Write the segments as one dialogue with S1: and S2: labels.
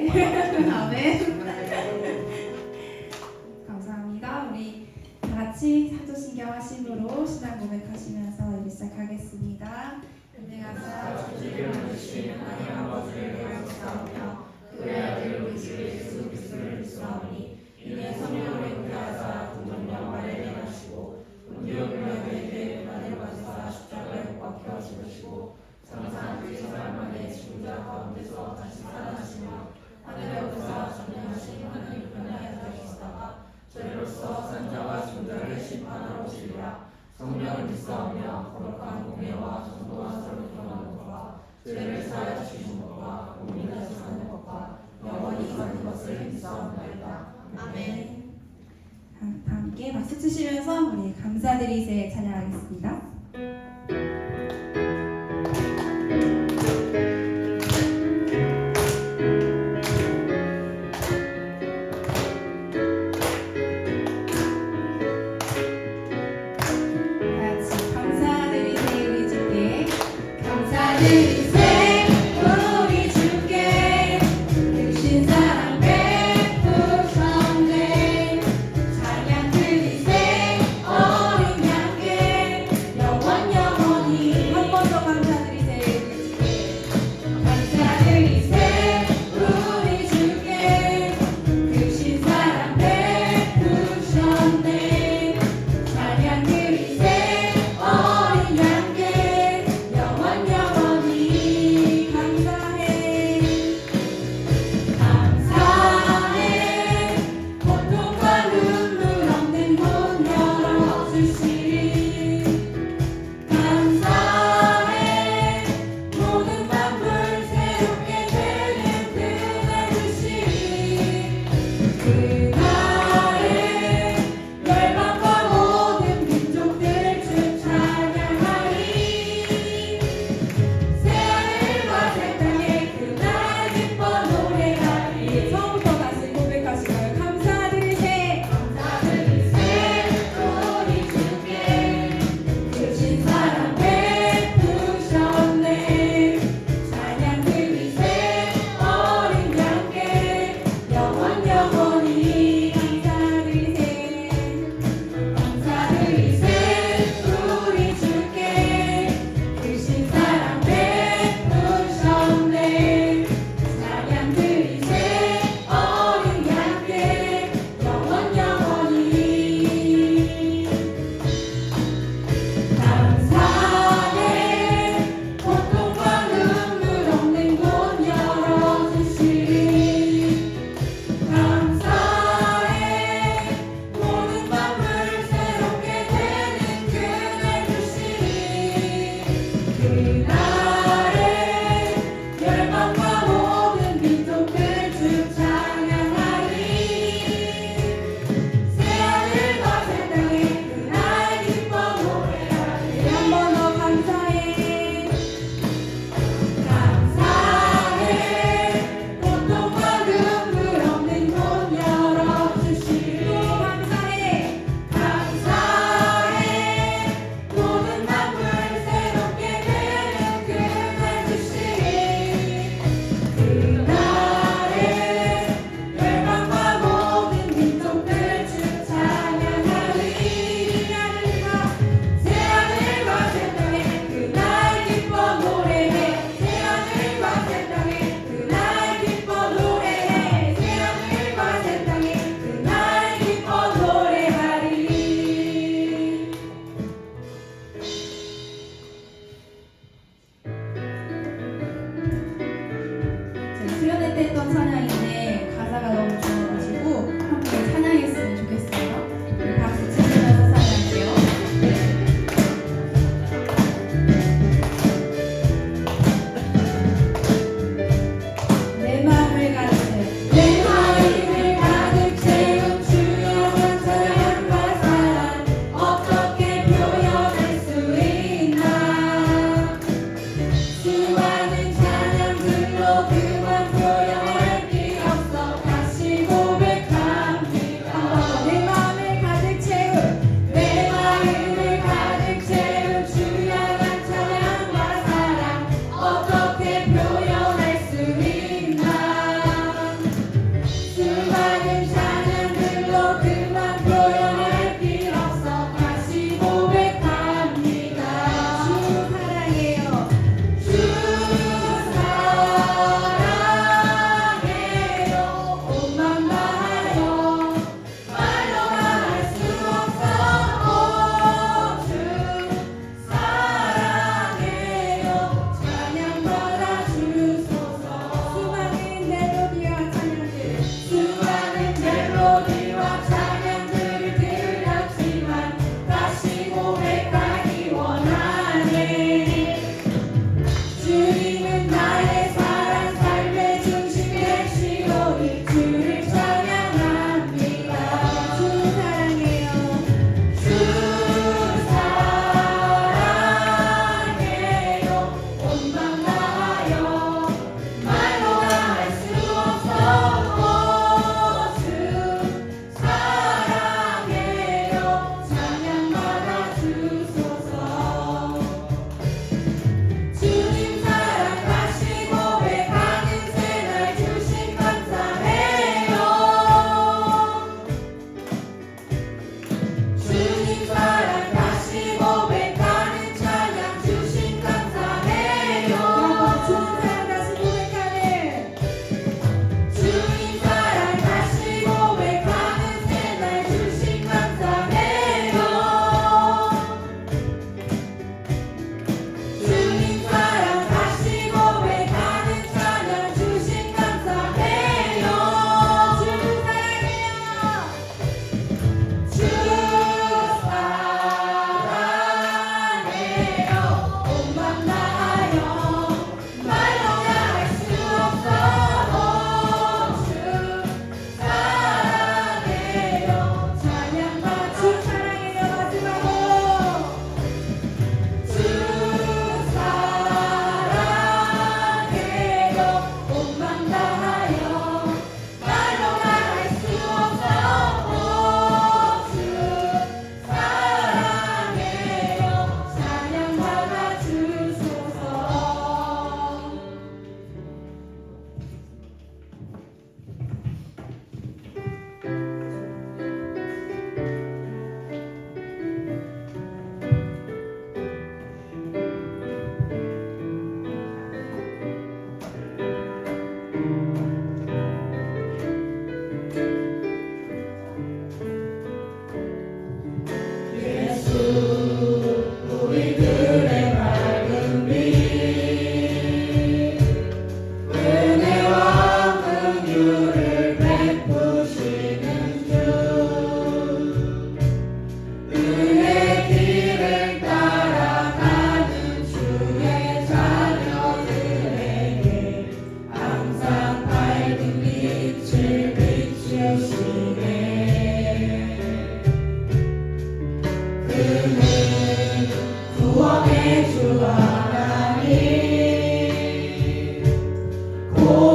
S1: 아멘. 감사합니다. 우리 다 같이 사도신경 하심으로 신앙 고백하시면서 이제 시작하겠습니다. 은혜가
S2: 주를 만드신 하나님 아버지를 영광하며 그의 아들 우리 주 예수 그리스도를 믿사오니 이는 성령을 인도하사 동정령 아래에 하시고 운명을 너희에게 은혜를 받으사 십자가에 못 박혀 죽으시고 장사한 그 사람 안에 죽은 자 가운데서 다시 살아나시며 하늘에 오르사 전능하신 하나님 편에 앉으시다가 죄로서 산자와 죽은 자를 심판하러 오시리라. 성령을 믿사오며 거룩한 공예와 전도와 서로 교통하는 것과 죄를 사하여 주시는 것과 공의를 사는 것과 영원히 사는 것을 믿사옵나이다. 아멘.
S1: 다 함께 박수 치시면서 우리 감사드리세 찬양하겠습니다.
S2: 수많은 찬양들로 그만 표현할게.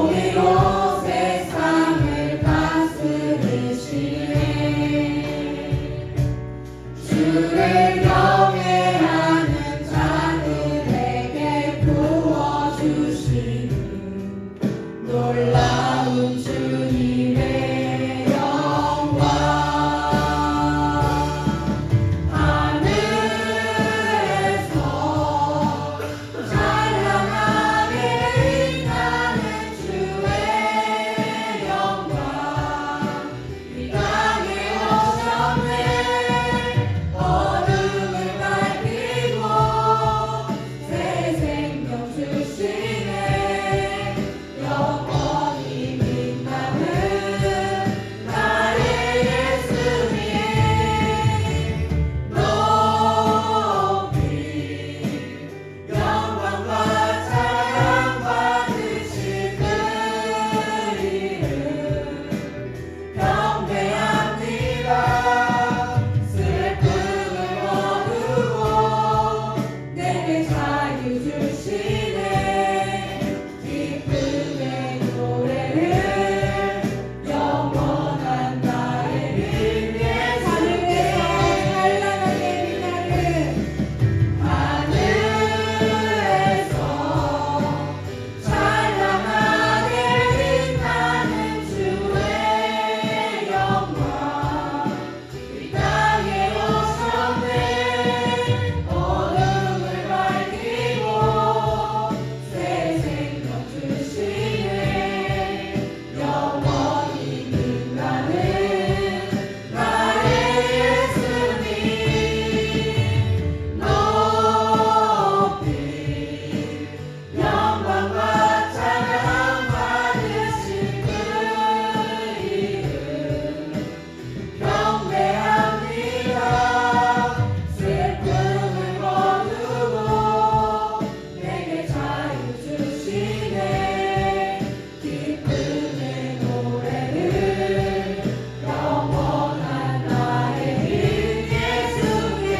S2: 공의로 세상을 다스리시네. 주를 경외하는 자들에게 부어주시는 놀라운 주님의 영광. 하늘에서 찬란하게 빛나는 주의 영광. 이 땅에 오셨네. 어둠을 밝히고 새 생명 주시네. 영원히 빛나는 나의 예수님. 높이 영광과 찬양 받으실 그 이름 경배합니다. 슬픔을 거두고 내게 자유 주시네. 기쁨의 노래를 영원한 나의 빛 예수님. 하늘에서 찬란하게 빛나는 주의 영광. 이 땅에 오셨네. 어둠을 밝히고 새 생명 주시네. 영원히 빛나는 나의 예수님. 높이 영광과 찬양 받으실 그 이름 경배합니다. 슬픔을 거두고 내게 자유 주시네. 기쁨의 노래를 영원한 나의 빛 예수님.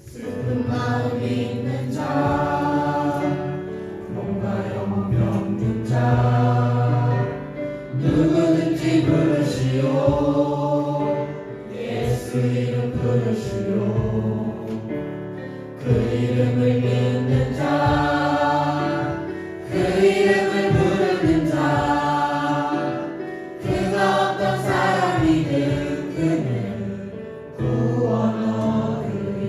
S2: 슬픈 마음 있는 자, 몸과 영혼 병든 자, 누구든지 부르시오. 예수 이름 부르시오. 그 이름을 믿는 자, 그 이름을 부르는 자, 그가 어떤 사람이든 그는 구원 얻으리.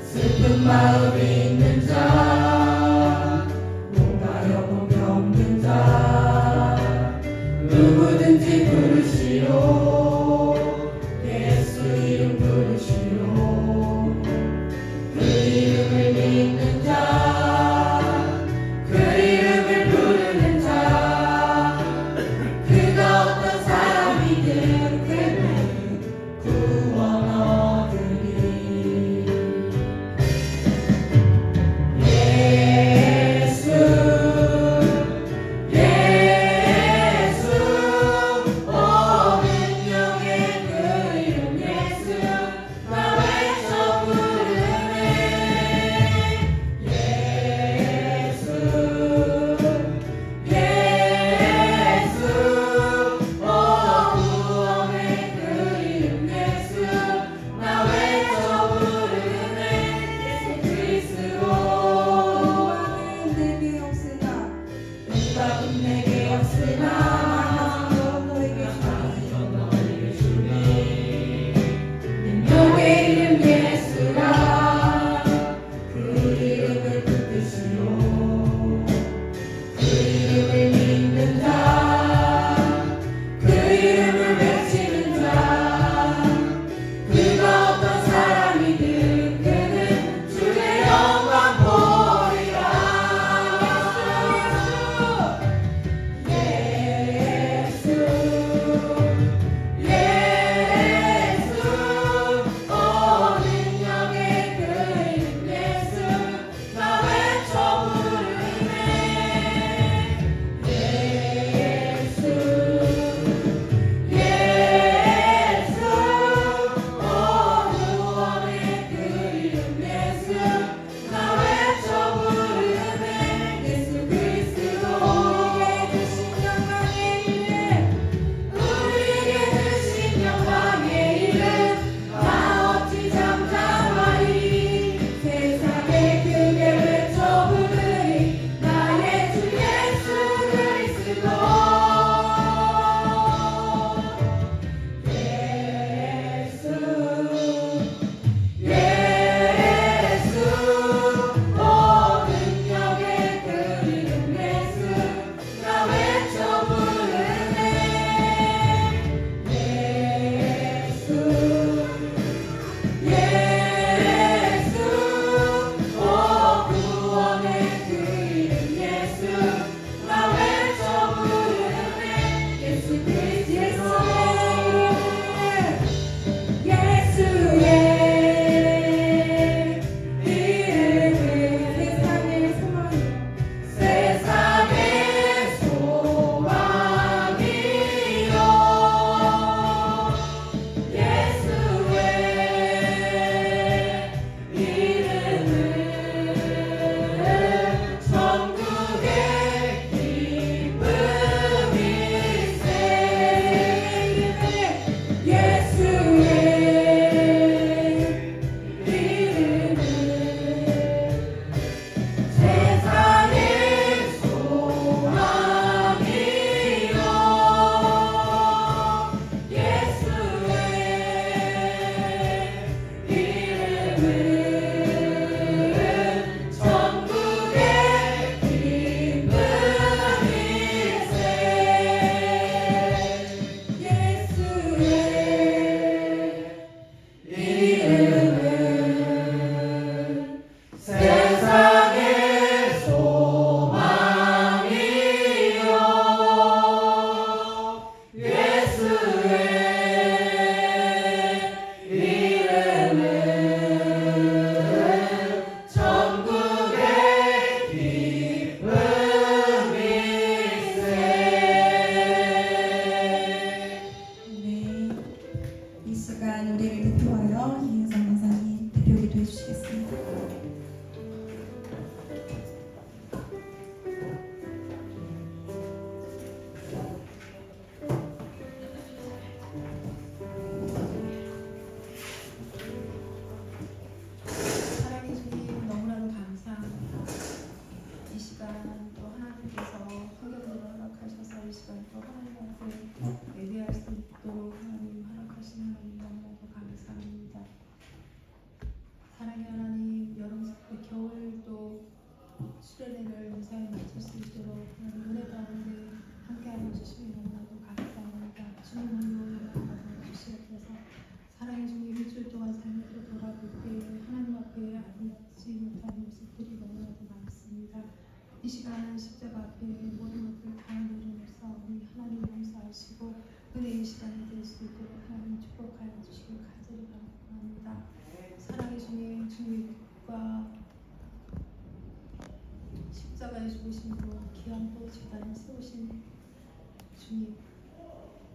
S2: 슬픈 마음 있는 자, 몸과 영혼 병든 자, 누구든지 부르시오. 예수 이름 부르시오.
S1: 시간 우리를 대표하여 이은성 권사님 대표 기도해 주시겠습니다.
S3: 사랑해 주님 너무나도 감사합니다. 이 시간 또 하나님께서 환경을 허락하셔서 이 시간 또 하나님 앞에 예배할 수 있도록 하나님 허락하신 하나님 너무나도 감사합니다. 사랑의 하나님 여름 겨울도 수련회를 무사히 마칠 수 있도록 하나님 은혜 가운데 함께하여 주시니 너무나도 감사합니다. 주님 은혜를 받아주시옵소서. 사랑의 주님 일주일 동안 삶으로 돌아볼 때 하나님 앞에 아름답지 못한 모습들이 너무나도 많습니다. 이 시간 십자가 앞에 모든 것을 다 내려놓아서 우리 하나님 용서하시고 은혜의 시간이 될 수 있도록 하나님 축복하여 주시길 간절히 바랍니다. 사랑의 주님, 주님과 십자가에 죽으심으로 귀한 또 제단을 세우신 주님,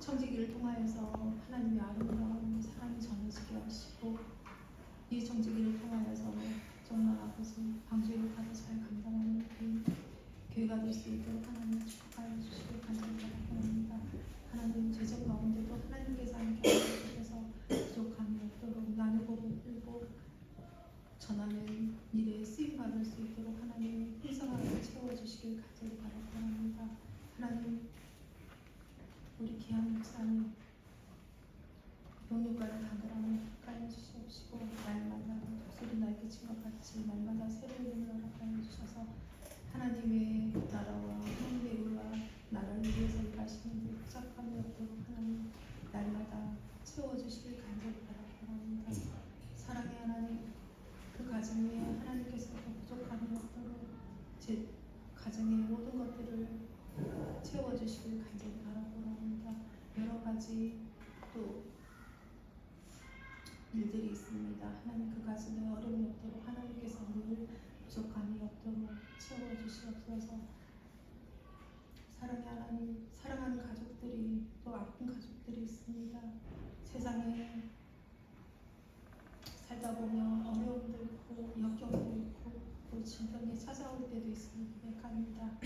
S3: 청지기를 통하여서 하나님의 아름다운 사랑이 전해지게 하시고 이 청지기를 통하여서 정말 아버지 방주를 가서 잘 감당하는 교회가 될 수 있도록 하나님 축복하여 주시길 간절히 바랍니다. 하나님 죄정 가운데도 하나님께서 함께 하셔서 부족함이 없도록 나누고 베풀고 전하는 일에 쓰임 받을 수 있도록 하나님 풍성하게 채워주시길 간절히 바랍니다. 하나님 우리 귀한 목사님 영육과를 강건함을 가까이 주시옵시고 날마다 독수리 날개친 것 같이 날마다 새로운 힘을 허락하여 주셔서 하나님의 나라와 하나님의 의와 나라를 위해서 일하시는 데 부족함이 없도록 하나님 날마다 채워주시길 간절히 바랍니다. 사랑의 하나님 그 가정에 하나님께서 부족함이 없도록 제 가정의 모든 것들을 채워주시길 간절히 바랍니다. 여러 가지 또 일들이 있습니다. 하나님 그 가정에 어려움이 없도록 하나님께서 늘 부족함이 없도록 채워주시옵소서. 사랑의 하나님, 사랑하는 가족들이 또 아픈 가족들이 있습니다. 세상에 살다 보면 어려움도 있고 역경도 있고 또 질병이 찾아올 때도 있습니다. 고백합니다.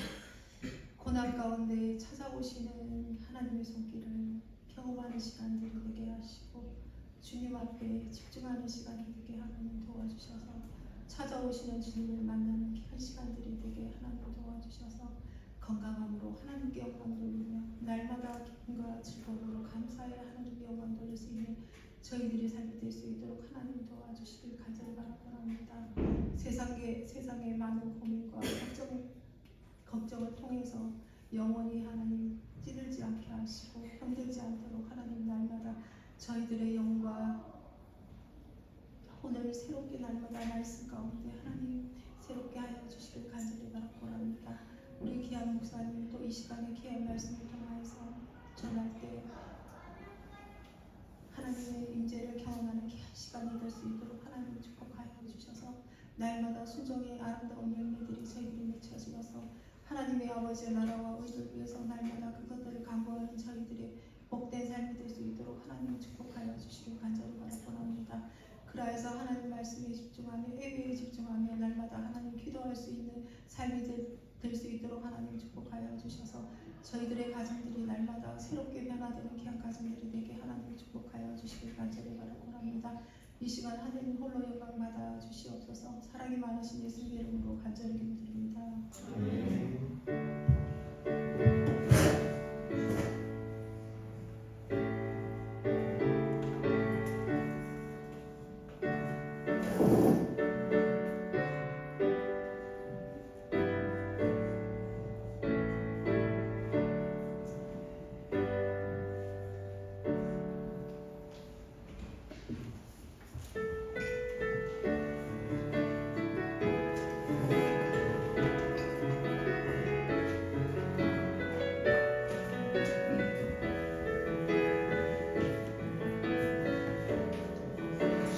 S3: 고난 가운데 찾아오시는 하나님의 손길을 경험하는 시간들이 되게 하시고 주님 앞에 집중하는 시간이 되게 하나님 도와주셔서 찾아오시는 주님을 만나는 귀한 시간들이 되게 하나님 도와주셔서 건강함으로 하나님께 영광 돌리며 날마다 기쁨과 즐거움으로 감사해 하나님께 영광 돌릴 수 있는 저희들이 삶이 될 수 있도록 하나님 도와주시길 간절히 바랍니다. 세상의 많은 고민과 걱정을 통해서 영원히 하나님 찌들지 않게 하시고 병들지 않도록 하나님 날마다 저희들의 영과 오늘 새롭게 날마다 말씀 가운데 하나님 새롭게 하여 주시길 간절히 바랍니다. 우리 귀한 목사님 또 이 시간에 귀한 말씀을 통하여서 전할 때 하나님의 임재를 경험하는 귀한 시간이 될 수 있도록 하나님 축복하여 주셔서 날마다 순종의 아름다운 열매들이 저희들이 맺혀지어서 하나님의 아버지의 나라와 의를 위해서 날마다 그것들을 간구하는 저희들의 복된 삶이 될 수 있도록 하나님 축복하여 주시길 간절히 바랍니다. 그라해서 하나님 말씀에 집중하며 예배에 집중하며 날마다 하나님 기도할 수 있는 삶이 될 수 있도록 하나님 축복하여 주셔서 저희들의 가정들이 날마다 새롭게 변화되는 귀한 가정들이 되게 하나님 축복하여 주시길 간절히 바랍니다. 이 시간 하나님 홀로 영광 받아 주시옵소서. 사랑이 많으신 예수님의 이름으로 간절히 기도드립니다.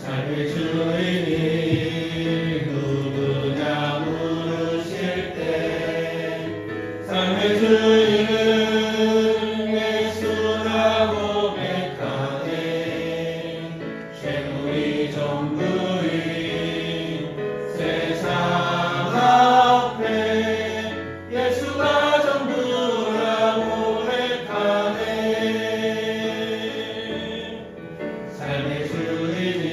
S4: 삶의 주인이 누구냐 물으실 때 삶의 주인은 예수라고 고백하네. 삶의 주인이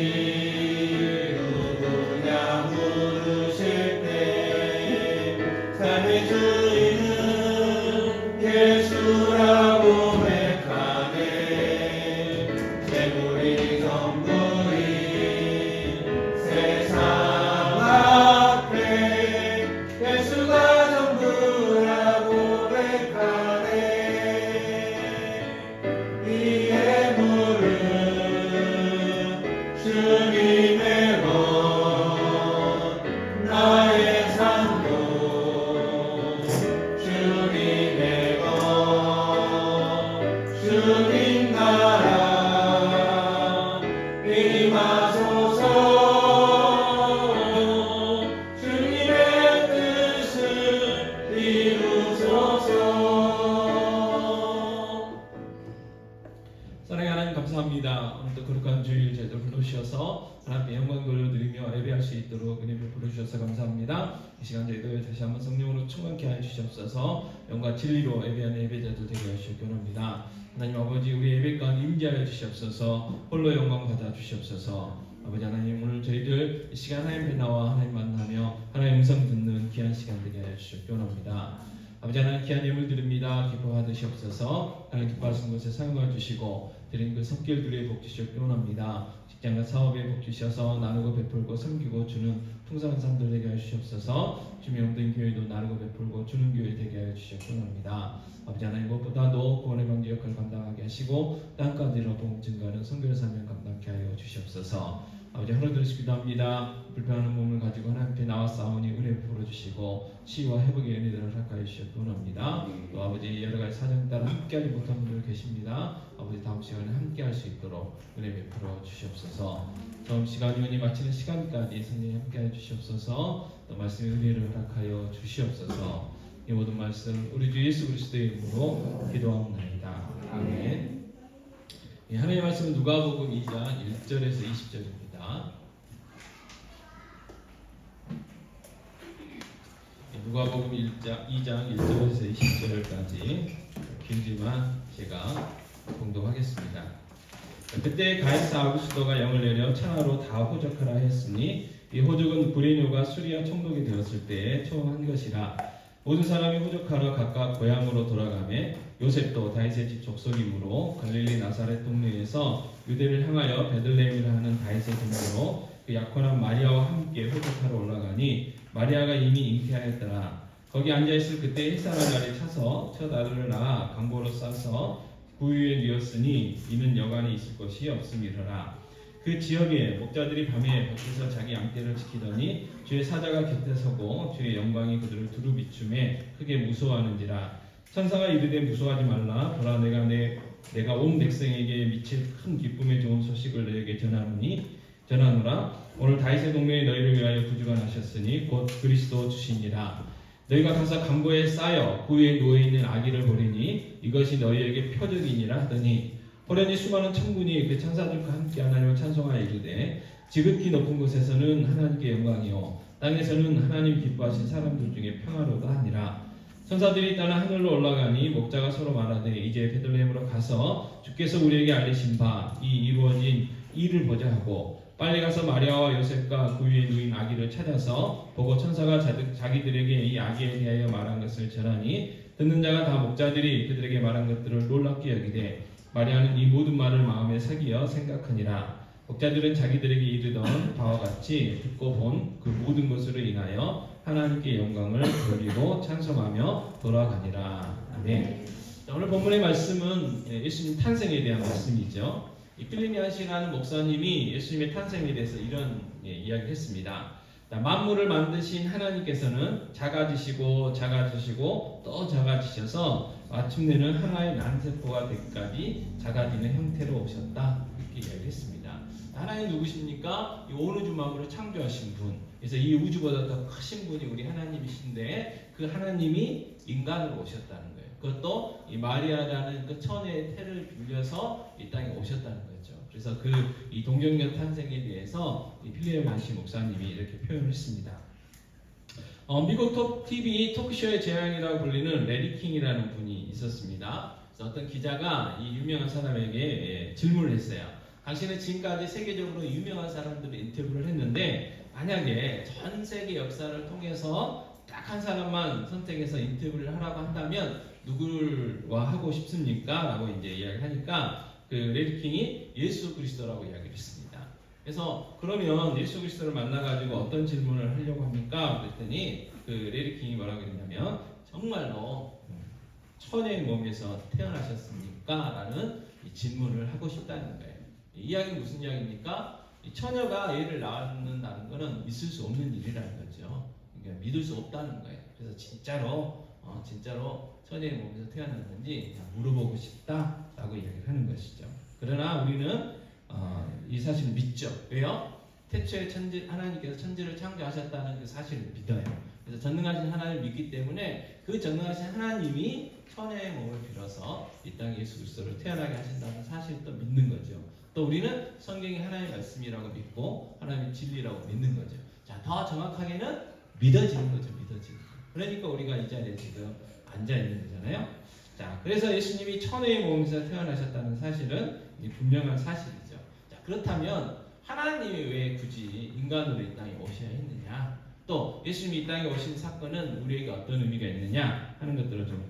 S4: 누구냐 물으실 때 삶의 주인은 예수라고 고백하네. 재물이 전부인 세상 앞에 예수가 전부라고 고백하네. 이 예물은 주님의 것, 나의 삶도 주님의 것, 주님 나라 임하소서. 주님의 뜻을 이루소서.
S5: 사랑의 하나님 감사합니다. 오늘도 거룩한 주일 제대로 불러주셔서 하나님께 영광 돌려드리며 예배할 수 있도록 은혜 베풀어주셔서 감사합니다. 이 시간 저희들 다시 한번 성령으로 충만케 하여 주시옵소서. 영과 진리로 예배하는 예배자들 되게 하시기 원합니다. 하나님 아버지, 우리 예배 가운데 임재하여 주시옵소서. 홀로 영광 받아 주시옵소서. 아버지 하나님, 오늘 저희들 이 시간 하나님 앞에 나와 하나님 만나며 하나님 음성 듣는 귀한 시간 되게 하여 주시기 원합니다. 아버지 하나님, 귀한 예물 드립니다. 기뻐 받으시옵소서. 하나님 기뻐하신 곳에 사용하여 주시고 드린 그 손길들의 복 주시기 원합니다. 직장과 사업에 복 주셔서 나누고 베풀고 섬기고 주는 풍성한 삶들 되게 하여 주시옵소서. 주님의 영된 교회도 나누고 베풀고 주는 교회 되게 하여 주시기 원합니다. 아버지 하나님, 무엇보다도 구원의 방지 역할을 감당하게 하시고 땅까지로 복음 증거하는 선교의 사명 감당케 하여 주시옵소서. 아버지, 하루들으시 기도합니다. 불편한 몸을 가지고 하나님 앞에 나와 싸우니 은혜 베풀어 주시고 치유와 회복의 은혜들을 허락하여 주시기 원합니다. 또 아버지, 여러 가지 사정 따라 함께하지 못한 분들 계십니다. 아버지, 다음 시간에 함께할 수 있도록 은혜 베풀어 주시옵소서. 다음 시간 위원이 마치는 시간까지 성령님 함께하여 주시옵소서. 또 말씀의 은혜를 허락하여 주시옵소서. 이 모든 말씀 우리 주 예수 그리스도의 이름으로 기도하옵나이다. 아멘. 하나님의 말씀은 누가복음 2장 1절에서 20절입니다. 누가복음 2장 1절에서 20절까지 길지만 제가 공독하겠습니다. 그때 가이사 아구스도가 영을 내려 천하로 다 호적하라 했으니 이 호적은 불의뇨가 수리와 총독이 되었을 때에 처음한 것이라. 모든 사람이 호적하러 각각 고향으로 돌아가매 요셉도 다윗의 집 족속이므로 갈릴리 나사렛 동네에서 유대를 향하여 베들레헴이라 하는 다윗의 동네로 그 약혼한 마리아와 함께 호적하러 올라가니 마리아가 이미 잉태하였더라. 거기 앉아있을 그때 햇사라가리 차서 첫 아들을 낳아 강보로 싸서 구유에 뉘었으니 이는 여관에 있을 것이 없음이러라. 그 지역에 목자들이 밤에 밖에서 자기 양떼를 지키더니 주의 사자가 곁에 서고 주의 영광이 그들을 두루 비춤에 크게 무서워하는지라. 천사가 이르되 무서워하지 말라. 보라, 내가 온 백성에게 미칠 큰 기쁨의 좋은 소식을 너에게 전하노라. 오늘 다윗의 동네에 너희를 위하여 구주가 나셨으니 곧 그리스도 주시니라. 너희가 가서 강보에 쌓여 구유에 누워있는 아기를 보리니 이것이 너희에게 표적이니라 하더니 호련히 수많은 천군이 그 천사들과 함께 하나님을 찬송하여 이르되 지극히 높은 곳에서는 하나님께 영광이요 땅에서는 하나님 기뻐하신 사람들 중에 평화로다 하니라. 천사들이 떠나 하늘로 올라가니 목자가 서로 말하되 이제 베들레헴으로 가서 주께서 우리에게 알리신 바 이 이루어진 일을 보자 하고 빨리 가서 마리아와 요셉과 구유에 누인 아기를 찾아서 보고 천사가 자기들에게 이 아기에 대하여 말한 것을 전하니 듣는 자가 다 목자들이 그들에게 말한 것들을 놀랍게 여기되 마리아는 이 모든 말을 마음에 새기어 생각하니라. 목자들은 자기들에게 이르던 바와 같이 듣고 본 그 모든 것으로 인하여 하나님께 영광을 돌리고 찬송하며 돌아가니라. 아멘. 오늘 본문의 말씀은 예수님 탄생에 대한 말씀이죠. 필리미안시라는 목사님이 예수님의 탄생에 대해서 이런 이야기를 했습니다. 만물을 만드신 하나님께서는 작아지시고 또 작아지셔서 마침내는 하나의 난세포가 되기까지 작아지는 형태로 오셨다, 이렇게 이야기했습니다. 하나님 누구십니까? 이 온 우주 만물을 창조하신 분. 그래서 이 우주보다 더 크신 분이 우리 하나님이신데 그 하나님이 인간으로 오셨다는 거예요. 그것도 이 마리아라는 그 처녀의 태를 빌려서 이 땅에 오셨다는 거죠. 그래서 이 동정녀 탄생에 대해서 이 필리미안시 목사님이 이렇게 표현을 했습니다. 미국 TV 토크쇼의 재앙이라고 불리는 레리 킹이라는 분이 있었습니다. 그래서 어떤 기자가 이 유명한 사람에게 질문을 했어요. 당신은 지금까지 세계적으로 유명한 사람들을 인터뷰를 했는데 만약에 전 세계 역사를 통해서 딱 한 사람만 선택해서 인터뷰를 하라고 한다면 누구와 하고 싶습니까? 라고 이제 이야기를 하니까 그 레리 킹이 예수 그리스도라고 이야기를 했습니다. 그래서 그러면 예수 그리스도를 만나가지고 어떤 질문을 하려고 합니까? 그랬더니 그 레리 킹이 뭐라고 했냐면 정말로 처녀의 몸에서 태어나셨습니까? 라는 이 질문을 하고 싶다는 거예요. 이 이야기는 무슨 이야기입니까? 이 처녀가 애를 낳는다는 것은 있을 수 없는 일이라는 거죠. 그러니까 믿을 수 없다는 거예요. 그래서 진짜로 처녀의 몸에서 태어났는지 물어보고 싶다라고 이야기를 하는 것이죠. 그러나 우리는 이 사실을 믿죠. 왜요? 태초에 하나님께서 천지를 창조하셨다는 그 사실을 믿어요. 그래서 전능하신 하나님을 믿기 때문에 그 전능하신 하나님이 처녀의 몸을 빌어서 이 땅에 예수 그리스도를 태어나게 하신다는 사실을 또 믿는 거죠. 또 우리는 성경이 하나님의 말씀이라고 믿고 하나님의 진리라고 믿는 거죠. 자, 더 정확하게는 믿어지는 거죠. 믿어지는 거. 그러니까 우리가 이 자리에 지금 앉아 있는 거잖아요. 자, 그래서 예수님이 처녀의 몸에서 태어나셨다는 사실은 분명한 사실이죠. 자, 그렇다면 하나님이 왜 굳이 인간으로 이 땅에 오셔야 했느냐? 또 예수님이 이 땅에 오신 사건은 우리에게 어떤 의미가 있느냐 하는 것들을 좀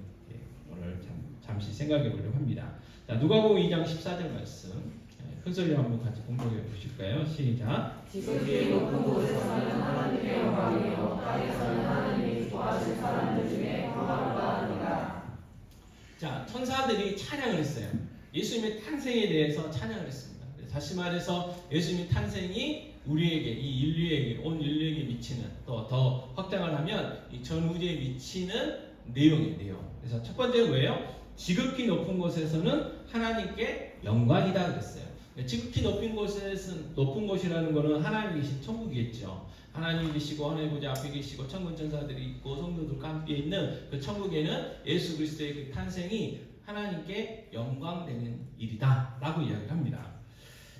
S5: 오늘 잠시 생각해 보려고 합니다. 자, 누가복음 2장 14절 말씀 큰 소리로 한번 같이 공부해 보실까요? 시작.
S2: 지극히 높은 곳에서는 하나님의 영광이요 땅에서는 하나님이 좋아하신 사람들 중에 평화를 받으리라.
S5: 자, 천사들이 찬양을 했어요. 예수님의 탄생에 대해서 찬양을 했습니다. 다시 말해서 예수님의 탄생이 우리에게, 이 인류에게, 온 인류에게 미치는, 또 더 확장을 하면 이 전 우주에 미치는 내용이에요. 내용. 그래서 첫 번째는 뭐예요? 지극히 높은 곳에서는 하나님께 영광이다 그랬어요. 지극히 높은 곳이라는 것은 하나님이 계신 천국이겠죠. 하나님이 계시고 하나님 보좌 앞에 계시고 천군 천사들이 있고 성도들과 함께 있는 그 천국에는 예수 그리스도의 그 탄생이 하나님께 영광되는 일이다 라고 이야기를 합니다.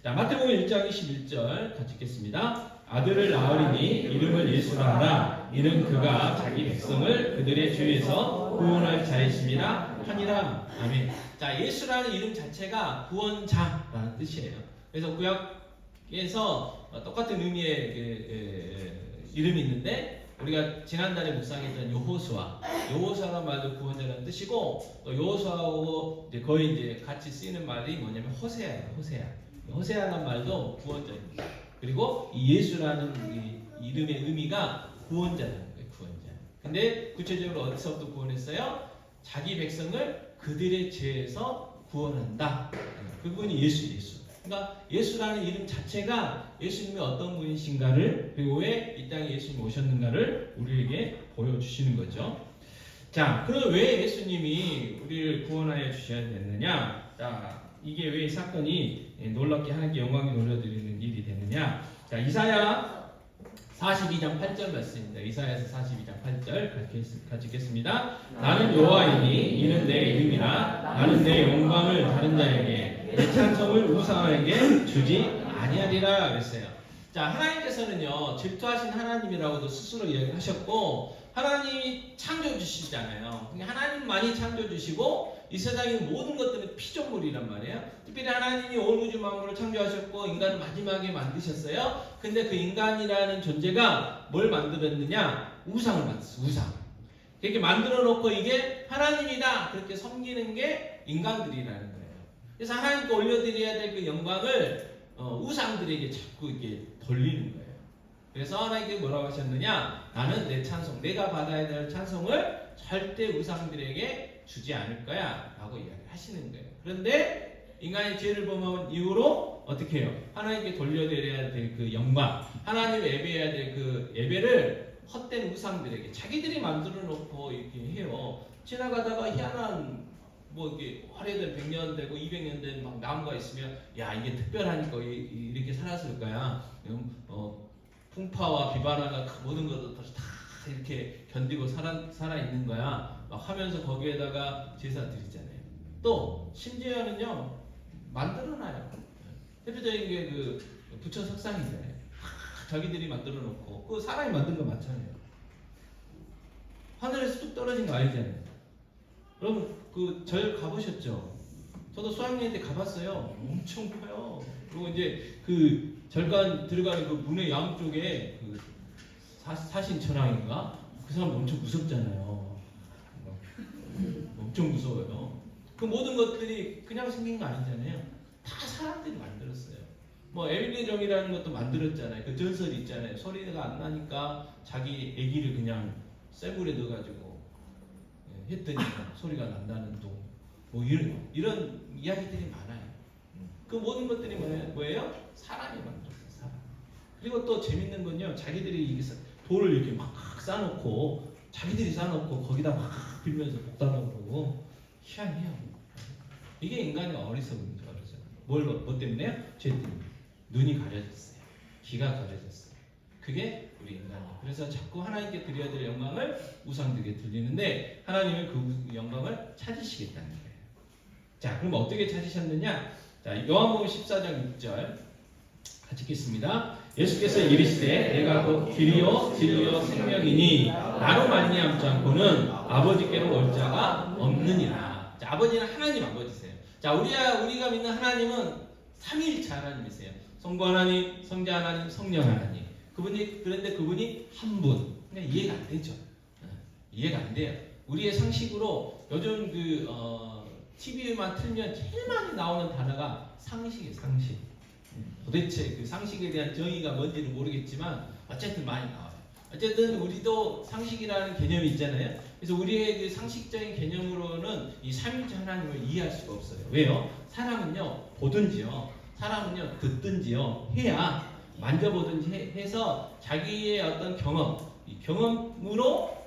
S5: 자, 마태복음 1장 21절 같이 읽겠습니다. 아들을 낳으리니 이름을 예수라 하라. 이는 그가 자기 백성을 그들의 죄에서 구원할 자이심이라 하니라. 아멘. 자, 예수라는 이름 자체가 구원자라는 뜻이에요. 그래서 구약에서 똑같은 의미의 이름이 있는데 우리가 지난달에 묵상했던 여호수아라는 말도 구원자라는 뜻이고 또 여호수아하고 거의 이제 같이 쓰이는 말이 뭐냐면 호세아예요. 호세아라는 말도 구원자입니다. 그리고 이 예수라는 이 이름의 의미가 구원자라는 거예요. 구원자. 근데 구체적으로 어디서부터 구원했어요? 자기 백성을 그들의 죄에서 구원한다. 그분이 예수. 그러니까 예수라는 이름 자체가 예수님이 어떤 분이신가를 그리고 왜 이 땅에 예수님이 오셨는가를 우리에게 보여주시는 거죠. 자, 그럼 왜 예수님이 우리를 구원하여 주셔야 됐느냐? 자, 이게 왜 이 사건이 놀랍게 하나님께 영광을 돌려드리는 일이 되느냐? 자, 이사야 42장 8절 말씀입니다. 이사야서 42장 8절 같이 읽겠습니다. 나는 여호와이니 이는 내 이름이라. 나는 내 영광을 다른 자에게 내 찬송을 우상에게 주지 아니하리라 그랬어요. 자, 하나님께서는요 질투하신 하나님이라고도 스스로 이야기하셨고 하나님이 창조해 주시잖아요. 하나님만이 창조해 주시고 이 세상의 모든 것들은 피조물이란 말이에요. 특별히 하나님이 온 우주 만물을 창조하셨고 인간을 마지막에 만드셨어요. 근데 그 인간이라는 존재가 뭘 만들었느냐? 우상을 만들었어요. 우상. 이렇게 만들어 놓고 이게 하나님이다 그렇게 섬기는 게 인간들이라는 거예요. 그래서 하나님께 올려드려야 될 그 영광을 우상들에게 자꾸 이렇게 돌리는 거예요. 그래서 하나님께 뭐라고 하셨느냐? 나는 내 찬송, 내가 받아야 될 찬송을 절대 우상들에게 주지 않을 거야 라고 이야기를 하시는 거예요. 그런데 인간의 죄를 범한 이후로 어떻게 해요? 하나님께 돌려드려야 될 그 영광, 하나님을 예배해야 될 그 예배를 헛된 우상들에게 자기들이 만들어 놓고 이렇게 해요. 지나가다가 희한한 이렇게 오래된 100년 되고 200년 된 막 나무가 있으면 야 이게 특별하니까 이렇게 살았을 거야. 풍파와 비바람과 모든 것들 다 이렇게 견디고 살아 있는 거야. 막 하면서 거기에다가 제사 드리잖아요. 또 심지어는요 만들어놔요. 대표적인 게 그 부처 석상인데 자기들이 만들어 놓고 그 사람이 만든 거 맞잖아요. 하늘에서 뚝 떨어진 거 알잖아요. 여러분 그 절 가보셨죠? 저도 수학여행 때 가봤어요. 엄청 커요. 그리고 이제 그 절간 들어가는 그 문의 양쪽에 그 사신천왕인가? 그 사람 엄청 무섭잖아요. 엄청 무서워요. 그 모든 것들이 그냥 생긴 거 아니잖아요. 다 사람들이 만들었어요. 뭐 에밀리정이라는 것도 만들었잖아요. 그 전설이 있잖아요. 소리가 안 나니까 자기 아기를 그냥 쇠물에 넣어가지고 했더니 소리가 난다는 둥. 뭐 이런 이야기들이 많아요. 그 모든 것들이 뭐예요? 사람이 만들었어요. 사람. 그리고 또 재밌는 건요. 자기들이 돌을 이렇게 막 쌓아놓고 자기들이 쌓아놓고 거기다 막 빌면서 복달라고 그러고 희한해요. 이게 인간의 어리석은 거죠. 뭐 때문에요? 죄 때문에. 눈이 가려졌어요. 귀가 가려졌어요. 그게 우리 인간이에요. 그래서 자꾸 하나님께 드려야 될 영광을 우상들에게 드리는데 하나님은 그 영광을 찾으시겠다는 거예요. 자, 그럼 어떻게 찾으셨느냐? 자, 요한복음 14장 6절 같이 읽겠습니다. 예수께서 이르시되 내가 곧 길이요 진리요 생명이니 나로 말미암지 않고는 아버지께로 올 자가 없느니라. 자, 아버지는 하나님 아버지세요. 자, 우리가 믿는 하나님은 삼위일체 하나님이세요. 성부 하나님, 성자 하나님, 성령 하나님. 그런데 그분이 한 분. 그냥 이해가 안 되죠. 이해가 안 돼요. 우리의 상식으로 요즘 TV만 틀면 제일 많이 나오는 단어가 상식이에요. 상식. 도대체 그 상식에 대한 정의가 뭔지는 모르겠지만 어쨌든 많이 나와요. 어쨌든 우리도 상식이라는 개념이 있잖아요. 그래서 우리의 그 상식적인 개념으로는 이 삼위일체 하나님을 이해할 수가 없어요. 왜요? 사람은요 보든지요, 사람은요 듣든지요 해야 만져보든지 해서 자기의 어떤 이 경험으로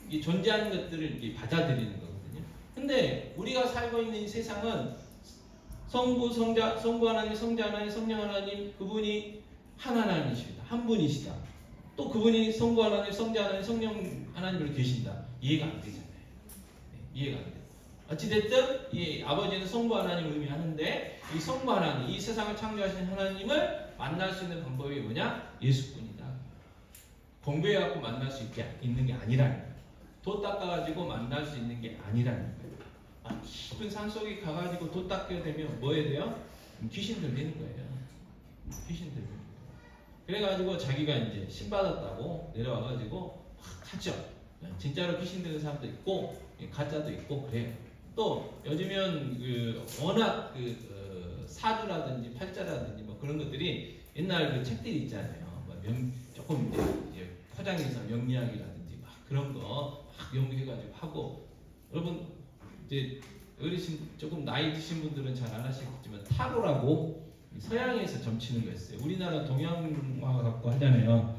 S5: 이 존재하는 것들을 이렇게 받아들이는 거거든요. 근데 우리가 살고 있는 이 세상은 성부 하나님, 성자 하나님, 성령 하나님, 그분이 한 하나님이십니다. 한 분이시다. 또 그분이 성부 하나님, 성자 하나님, 성령 하나님으로 계신다. 이해가 안 되잖아요. 이해가 안 돼요. 어찌됐든 이 아버지는 성부 하나님을 의미하는데 이 성부 하나님, 이 세상을 창조하신 하나님을 만날 수 있는 방법이 뭐냐? 예수뿐이다. 공부해갖고 만날 수 있는 게 아니라는 거예요. 도 닦아가지고 만날 수 있는 게 아니라는 거예요. 깊은 산속에 가가지고 도 닦게 되면 뭐 해야 돼요? 귀신 들리는 거예요. 귀신 들리는 거예요. 그래가지고 자기가 이제 신받았다고 내려와가지고 확 하죠. 진짜로 귀신 들리는 사람도 있고 가짜도 있고 그래요. 또 요즘은 워낙 사주라든지 팔자라든지 뭐 그런 것들이 옛날 그 책들이 있잖아요. 조금 이제 포장해서 명리학이라든지 막 그런 거 막 연구해가지고 하고 여러분 이제 조금 나이 드신 분들은 잘 안 하시겠지만 타로라고 서양에서 점치는 거 있어요. 우리나라 동양화 갖고 하잖아요.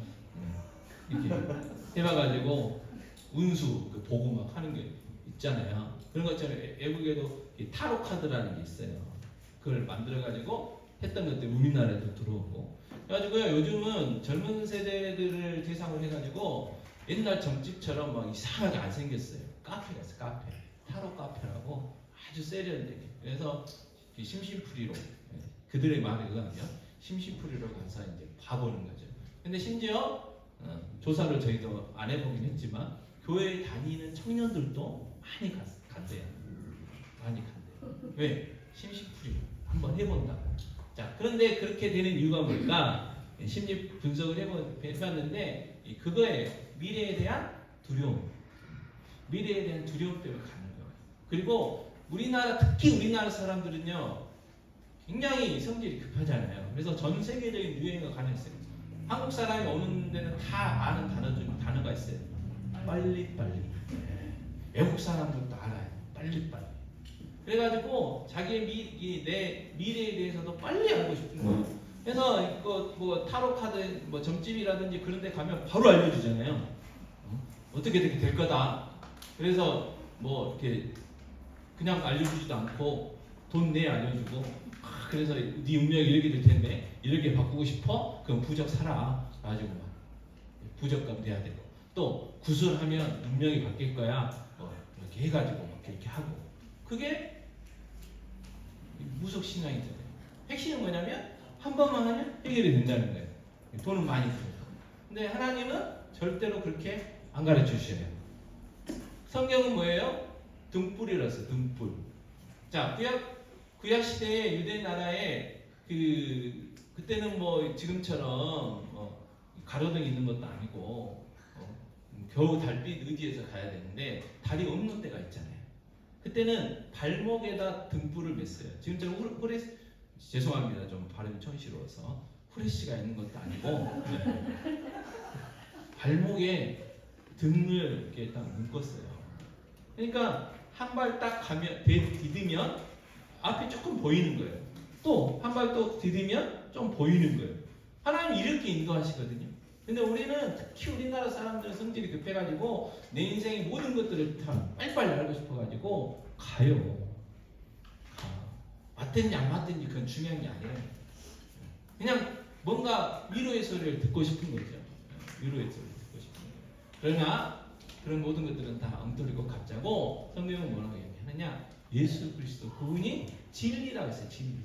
S5: 이렇게 해봐가지고 운수 보고 막 하는 게 있잖아요. 그런 것처럼 외국에도 타로 카드라는 게 있어요. 그걸 만들어가지고 했던 것들이 우리나라에도 들어오고. 그래가지고요 요즘은 젊은 세대들을 대상으로 해가지고 옛날 점집처럼 막 이상하게 안 생겼어요. 카페가 있어요. 카페. 타로 카페라고 아주 세련되게. 그래서 심심풀이로 그들의 말에 의하면 심심풀이로 가서 이제 봐보는 거죠. 근데 심지어 조사를 저희도 안 해보긴 했지만 교회에 다니는 청년들도 많이 간대요. 많이 간대요. 왜? 심심풀이로 한번 해본다고. 자, 그런데 그렇게 되는 이유가 뭘까? 심리 분석을 해봤는데 그거에 미래에 대한 두려움, 미래에 대한 두려움 때문에 가는 거예요. 그리고 특히 우리나라 사람들은요 굉장히 성질이 급하잖아요. 그래서 전 세계적인 유행어가 하나 있어요. 한국 사람이 오는 데는 다 아는 단어가 있어요. 빨리빨리. 외국 사람들도 알아요. 빨리빨리. 그래가지고 자기의 내 미래에 대해서도 빨리 알고 싶은 거예요. 그래서 뭐 타로 카드 뭐 점집이라든지 그런 데 가면 바로 알려주잖아요. 어떻게 될 거다. 그래서 뭐 이렇게 그냥 알려주지도 않고 돈 내 알려주고 그래서 네 운명이 이렇게 될 텐데 이렇게 바꾸고 싶어? 그럼 부적 사라. 가지고 막 부적값 내야 되고 또 구슬하면 운명이 바뀔 거야. 뭐 이렇게 해가지고 막 이렇게 하고 그게 무속 신앙이잖아요. 핵심은 뭐냐면 한 번만 하면 해결이 된다는 거예요. 돈은 많이 들어요. 근데 하나님은 절대로 그렇게 안 가르쳐 주셔요. 성경은 뭐예요? 등불이라서 등불. 자, 구약 구약 시대에 유대 나라에 그때는 뭐 지금처럼 가로등 있는 것도 아니고 겨우 달빛 의지해서 가야 되는데 달이 없는 때가 있잖아요. 그때는 발목에다 등불을 맸어요. 지금처럼 죄송합니다. 좀 발음이 촌스러워서 후레쉬가 있는 것도 아니고 발목에 등을 이렇게 딱 묶었어요. 그러니까 한 발 딱 가면 디디면 앞이 조금 보이는 거예요. 또 한 발 또 디디면 좀 보이는 거예요. 하나님 이렇게 인도하시거든요. 근데 우리는 특히 우리나라 사람들은 성질이 급해가지고 내 인생의 모든 것들을 다 빨리빨리 알고 싶어가지고 가요. 맞든지 안 맞든지 그건 중요한 게 아니에요. 그냥 뭔가 위로의 소리를 듣고 싶은 거죠. 위로의 소리를 듣고 싶은 거예요. 그러나 그런 모든 것들은 다 엉터리고 가짜고 성경은 뭐라고 얘기하느냐? 예수 그리스도 그분이 진리라고 했어요. 진리.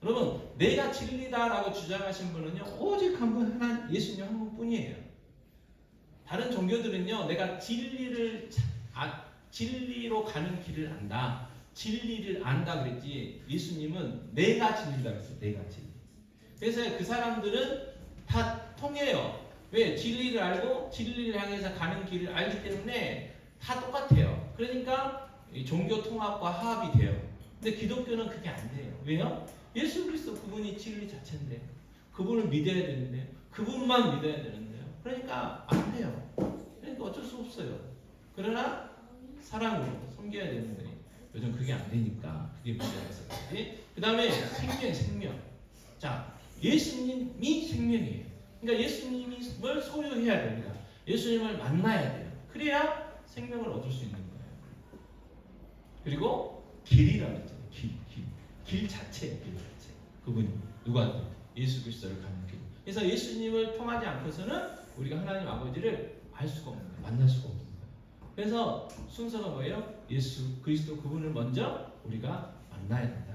S5: 여러분 내가 진리다라고 주장하신 분은요 오직 한 분 하나님 예수님 한 분뿐이에요. 다른 종교들은요 내가 진리로 가는 길을 안다. 진리를 안다 그랬지 예수님은 내가 진리다 그랬어요. 내가 진리. 그래서 그 사람들은 다 통해요. 왜? 진리를 알고 진리를 향해서 가는 길을 알기 때문에 다 똑같아요. 그러니까 종교 통합과 화합이 돼요. 근데 기독교는 그게 안 돼요. 왜요? 예수 그리스도 그분이 진리 자체인데 그분을 믿어야 되는데 그분만 믿어야 되는데요. 그러니까 안 돼요. 그러니까 어쩔 수 없어요. 그러나 사랑으로 섬겨야 되는데 요즘 그게 안 되니까 그게 문제라서 그렇지. 그 다음에 생명. 자, 예수님이 생명이에요. 그러니까 예수님을 소유해야 됩니다. 예수님을 만나야 돼요. 그래야 생명을 얻을 수 있는 거예요. 그리고 길이라고 했잖아요. 길 자체예요. 길 자체. 그분이 누구한테? 예수 그리스도를 가는 길. 그래서 예수님을 통하지 않고서는 우리가 하나님 아버지를 알 수가 없는 거예요. 만날 수가 없는 거예요. 그래서 순서가 뭐예요? 예수 그리스도 그분을 먼저 우리가 만나야 된다.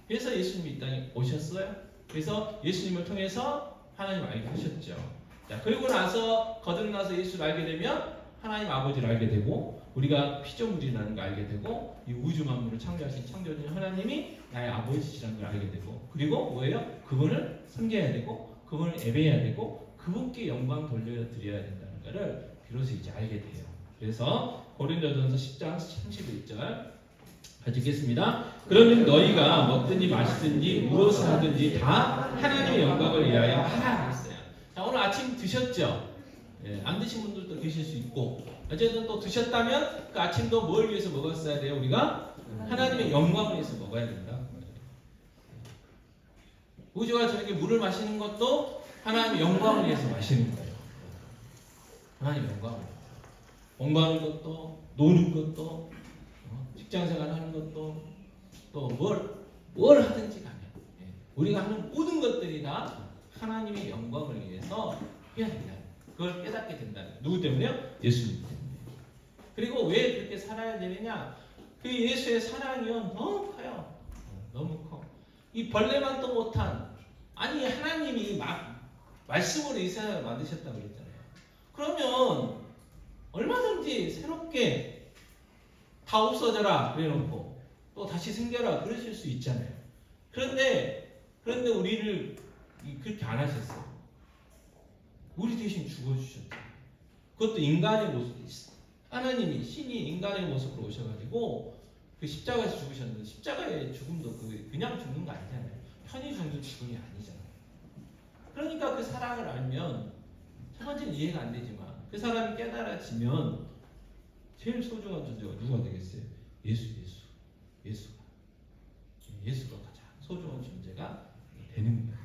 S5: 그래서 예수님이 이 땅에 오셨어요. 그래서 예수님을 통해서 하나님 알게 하셨죠. 자, 그리고 나서 거듭나서 예수를 알게 되면 하나님 아버지를 알게 되고 우리가 피조물이라는 걸 알게 되고 이 우주 만물을 창조하신 창조주 하나님이 나의 아버지시라는 걸 알게 되고 그리고 뭐예요? 그분을 섬겨야 되고 그분을 예배해야 되고 그분께 영광 돌려드려야 된다는 것을 비로소 이제 알게 돼요. 그래서 고린도전서 10장 31절 같이 읽겠습니다. 그러면 너희가 먹든지 마시든지 무엇을 하든지 다 하나님의 영광을 위하여 하라 했어요. 자, 오늘 아침 드셨죠? 안 드신 분들도 계실 수 있고 어쨌든 또 드셨다면 그 아침도 뭘 위해서 먹었어야 돼요? 우리가 하나님의 영광을 위해서 먹어야 된다. 우주가 저렇게 물을 마시는 것도 하나님의 영광을 위해서 마시는 거예요. 하나님의 영광을 위해서. 공부하는 것도 노는 것도 직장생활 하는 것도 또 뭘 하든지 간에 우리가 하는 모든 것들이 다 하나님의 영광을 위해서 해야 된다. 그걸 깨닫게 된다. 누구 때문에요? 예수님 때문에. 그리고 왜 그렇게 살아야 되느냐? 그 예수의 사랑이요 너무 커요. 너무 커. 이 벌레만도 못한 아니 하나님이 말씀으로 이 세상을 만드셨다고 그랬잖아요. 그러면 얼마든지 새롭게 다 없어져라 그래놓고 또 다시 생겨라 그러실 수 있잖아요. 그런데 우리를 그렇게 안 하셨어요. 우리 대신 죽어주셨죠. 그것도 인간의 모습, 하나님이 신이 인간의 모습으로 오셔가지고 그 십자가에서 죽으셨는데 십자가의 죽음도 그냥 죽는 거 아니잖아요. 편히 죽는 죽음이 아니잖아요. 그러니까 그 사랑을 알면 첫 번째는 이해가 안 되지만 그 사람이 깨달아지면 제일 소중한 존재가 누가 되겠어요? 예수가 가장 소중한 존재가 되는 거예요.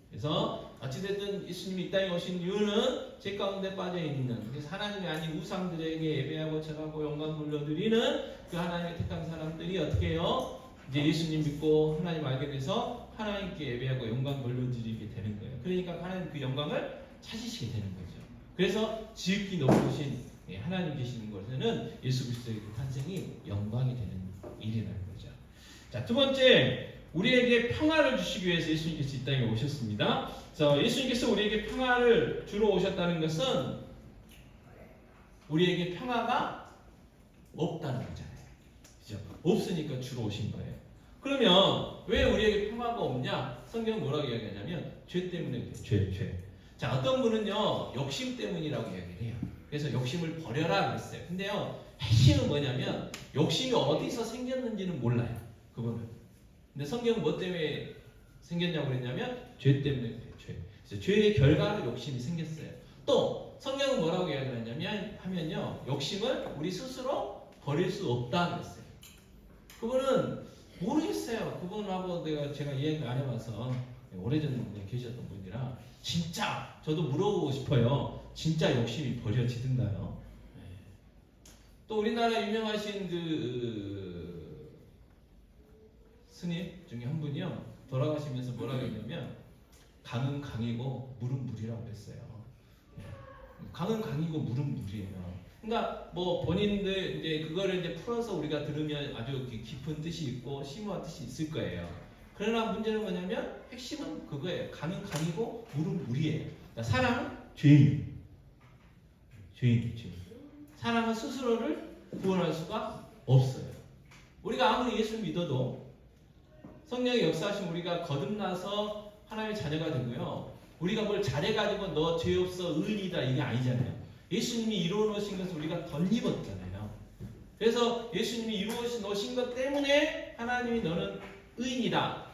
S5: 그래서 어찌됐든 예수님이 이 땅에 오신 이유는 죄 가운데 빠져있는 그래서 하나님이 아닌 우상들에게 예배하고 절하고 영광 돌려드리는 그 하나님의 택한 사람들이 어떻게 해요? 이제 예수님 믿고 하나님 알게 돼서 하나님께 예배하고 영광 돌려드리게 되는 거예요. 그러니까 하나님 그 영광을 찾으시게 되는 거죠. 그래서 지극히 높으신 하나님 계시는 곳에는 예수 그리스도의 탄생이 영광이 되는 일이라는 거죠. 자, 두 번째, 우리에게 평화를 주시기 위해서 예수님께서 이 땅에 오셨습니다. 자, 예수님께서 우리에게 평화를 주러 오셨다는 것은 우리에게 평화가 없다는 거잖아요. 그죠? 없으니까 주로 오신 거예요. 그러면 왜 우리에게 평화가 없냐? 성경은 뭐라고 이야기하냐면 죄 때문에 그래요. 죄. 자, 어떤 분은요 욕심 때문이라고 이야기를 해요. 그래서 욕심을 버려라 그랬어요. 근데요 핵심은 뭐냐면 욕심이 어디서 생겼는지는 몰라요. 그분은. 근데 성경은 뭐 때문에 생겼냐고 그랬냐면 죄 때문에 그래요. 죄. 그래서 죄의 결과로 욕심이 생겼어요. 또 성경은 뭐라고 이야기하냐면 하면요 욕심을 우리 스스로 버릴 수 없다 그랬어요. 그분은 모르겠어요. 그분하고 제가 이야기 안 해봐서 오래전에 계셨던 분이라 진짜 저도 물어보고 싶어요. 진짜 욕심이 버려지든가요? 네. 또 우리나라 유명하신 그 스님 중에 한 분이요 돌아가시면서 뭐라고 했냐면 강은 강이고 물은 물이라고 했어요. 네. 강은 강이고 물은 물이에요. 그러니까 뭐 본인들 이제 그거를 이제 풀어서 우리가 들으면 아주 깊은 뜻이 있고 심오한 뜻이 있을 거예요. 그러나 문제는 뭐냐면 핵심은 그거예요. 강은 강이고 물은 물이에요. 그러니까 사람은 죄인. 사람은 스스로를 구원할 수가 없어요. 우리가 아무리 예수를 믿어도 성령의 역사하신 우리가 거듭나서 하나님의 자녀가 되고요. 우리가 뭘 잘해가지고 너 죄 없어 의인이다 이게 아니잖아요. 예수님이 이루어놓으신 것을 우리가 덧입었잖아요. 그래서 예수님이 이루어놓으신 것 때문에 하나님이 너는 의인이다,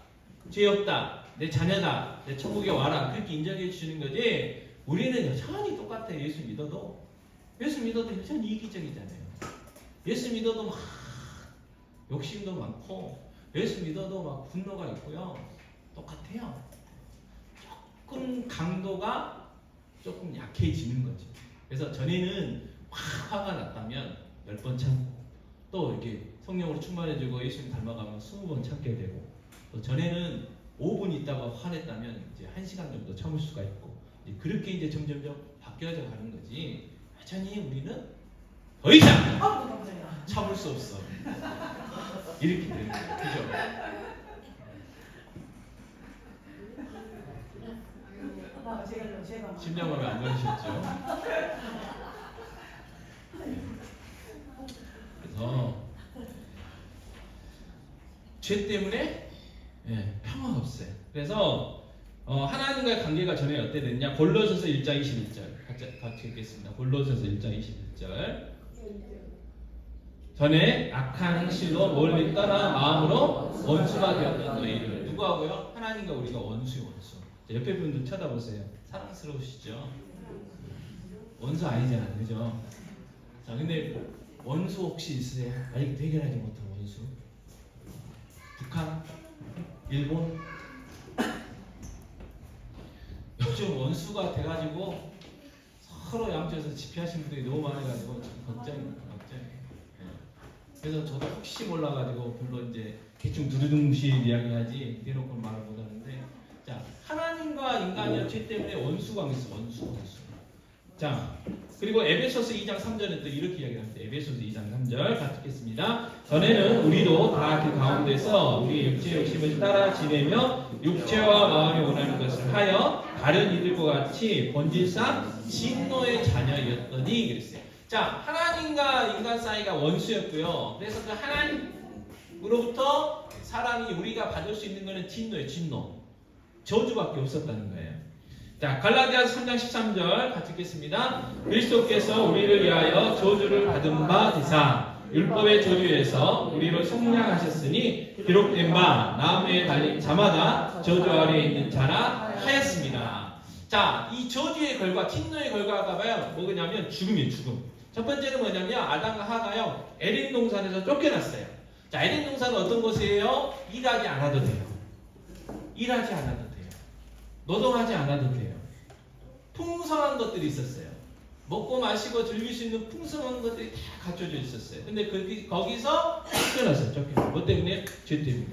S5: 죄 없다, 내 자녀다, 내 천국에 와라 그렇게 인정해 주시는 거지. 우리는 여전히 똑같아요. 예수 믿어도 여전히 이기적이잖아요. 예수 믿어도 막 욕심도 많고 예수 믿어도 막 분노가 있고요. 똑같아요. 조금 강도가 조금 약해지는 거죠. 그래서 전에는 확 화가 났다면 10번 참고 또 이렇게 성령으로 충만해지고 예수님 닮아가면 20번 참게 되고 또 전에는 5분 있다가 화냈다면 이제 1시간 정도 참을 수가 있고 그렇게 이제 점점점 바뀌어져 가는 거지. 여전히 우리는 더 이상 참을 수 없어. 이렇게 되는 거예요. 그죠? 심장마비 안 걸리셨죠? 그래서 죄 때문에 평화가 없어요. 그래서 하나님과의 관계가 전에 어때 됐냐? 골로새서 1장 21절 같이 읽겠습니다. 골로새서 1장 21절 전에 악한 행실로 멀리 떠나 마음으로 원수가 되었던 너희를 누구하고요? 하나님과 우리가 원수. 옆에 분들 쳐다보세요. 사랑스러우시죠? 원수 아니잖아요, 그죠? 자, 근데 원수 혹시 있으세요? 아직 해결하지 못한 원수? 북한? 일본? 요즘 원수가 돼가지고 서로 양쪽에서 집회하신 분들이 너무 많아가지고 참 걱정입니다. 그래서 저도 혹시 몰라가지고 별로 이제 대충 두루둥실 이야기하지 대놓고 말을 못하는데, 자, 하나님과 인간의 죄 때문에 원수 관계 있어. 원수. 자, 그리고 에베소서 2장 3절에 또 이렇게 이야기합니다. 에베소서 2장 3절 같이 읽겠습니다. 전에는 우리도 다 그 가운데서 우리 육체의 욕심을 따라 지내며 육체와 마음이 원하는 것을 하여 다른 이들과 같이 본질상 진노의 자녀였더니 그랬어요. 자, 하나님과 인간 사이가 원수였고요. 그래서 그 하나님으로부터 사람이 우리가 받을 수 있는 것은 진노예요. 진노. 저주밖에 없었다는 거예요. 자, 갈라디아서 3장 13절 같이 읽겠습니다. 그리스도께서 우리를 위하여 저주를 받은 바 되사 율법의 저주에서 우리를 속량하셨으니 기록된 바 나무에 달린 자마다 저주 아래에 있는 자라 하였습니다. 자, 이 저주의 결과, 진노의 결과가 봐요. 뭐냐면 죽음이에요. 죽음. 첫 번째는 뭐냐면 아담과 하가요 에덴 동산에서 쫓겨났어요. 자, 에덴 동산은 어떤 곳이에요? 일하지 않아도 돼요. 일하지 않아도 돼요. 노동하지 않아도 돼요. 풍성한 것들이 있었어요. 먹고 마시고 즐길 수 있는 풍성한 것들이 다 갖춰져 있었어요. 근데 거기서 쫓겨났어요. 쫓겨났어요. 뭐 때문에? 죄 때문에.